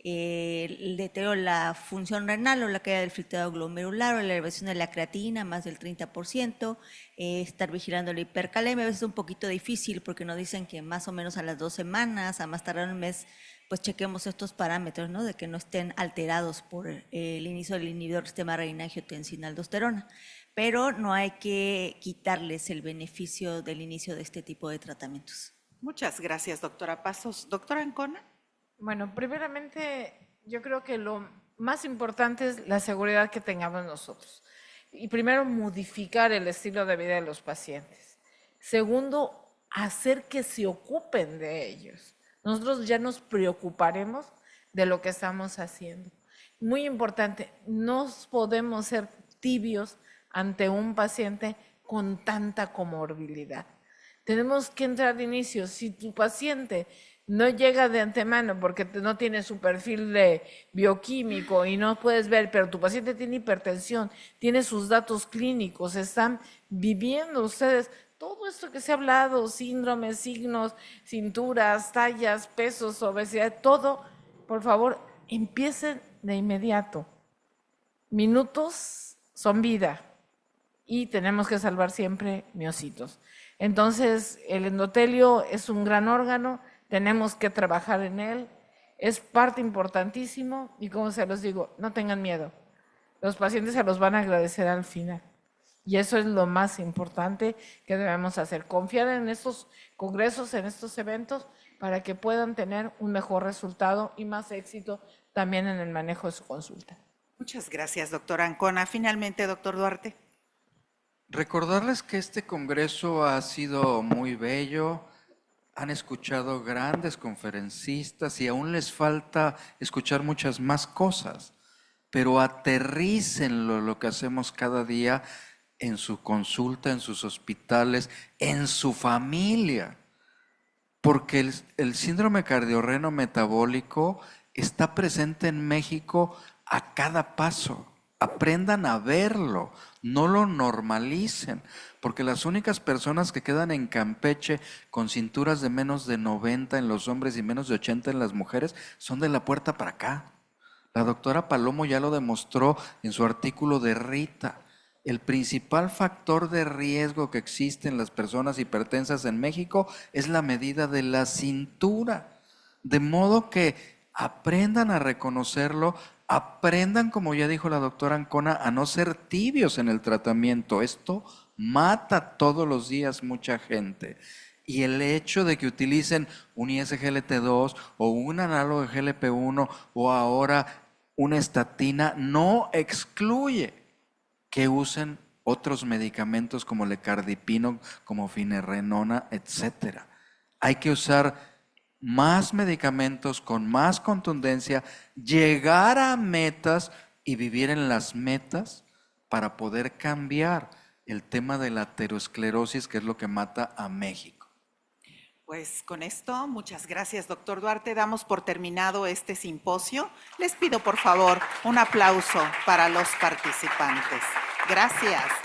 el deterioro de la función renal o la caída del filtrado glomerular o la elevación de la creatina más del 30%, estar vigilando la hipercalemia. A veces es un poquito difícil porque nos dicen que más o menos a las 2 semanas, a más tardar un mes, pues chequemos estos parámetros, ¿no? De que no estén alterados por el inicio del inhibidor del sistema renina-angiotensina-aldosterona. Pero no hay que quitarles el beneficio del inicio de este tipo de tratamientos. Muchas gracias, doctora Pasos. Doctora Ancona. Bueno, primeramente, yo creo que lo más importante es la seguridad que tengamos nosotros. Y primero, modificar el estilo de vida de los pacientes. Segundo, hacer que se ocupen de ellos. Nosotros ya nos preocuparemos de lo que estamos haciendo. Muy importante, no podemos ser tibios ante un paciente con tanta comorbilidad. Tenemos que entrar de inicio. Si tu paciente no llega de antemano porque no tiene su perfil de bioquímico y no puedes ver, pero tu paciente tiene hipertensión, tiene sus datos clínicos, están viviendo ustedes todo esto que se ha hablado, síndromes, signos, cinturas, tallas, pesos, obesidad, todo, por favor, empiecen de inmediato. Minutos son vida y tenemos que salvar siempre miocitos. Entonces, el endotelio es un gran órgano, tenemos que trabajar en él, es parte importantísimo y como se los digo, no tengan miedo, los pacientes se los van a agradecer al final y eso es lo más importante que debemos hacer, confiar en estos congresos, en estos eventos para que puedan tener un mejor resultado y más éxito también en el manejo de su consulta. Muchas gracias, doctora Ancona. Finalmente, doctor Duarte. Recordarles que este congreso ha sido muy bello, han escuchado grandes conferencistas y aún les falta escuchar muchas más cosas, pero aterrícenlo lo que hacemos cada día en su consulta, en sus hospitales, en su familia, porque el síndrome cardiorreno metabólico está presente en México a cada paso. Aprendan a verlo, no lo normalicen, porque las únicas personas que quedan en Campeche con cinturas de menos de 90 en los hombres y menos de 80 en las mujeres son de la puerta para acá. La doctora Palomo ya lo demostró en su artículo de Rita. El principal factor de riesgo que existe en las personas hipertensas en México es la medida de la cintura. De modo que aprendan a reconocerlo, aprendan, como ya dijo la doctora Ancona, a no ser tibios en el tratamiento. Esto mata todos los días mucha gente. Y el hecho de que utilicen un ISGLT2 o un análogo de GLP-1 o ahora una estatina no excluye que usen otros medicamentos como lecardipino, como finerenona, etcétera. Hay que usar más medicamentos con más contundencia, llegar a metas y vivir en las metas para poder cambiar el tema de la aterosclerosis, que es lo que mata a México. Pues con esto, muchas gracias, doctor Duarte. Damos por terminado este simposio. Les pido, por favor, un aplauso para los participantes. Gracias.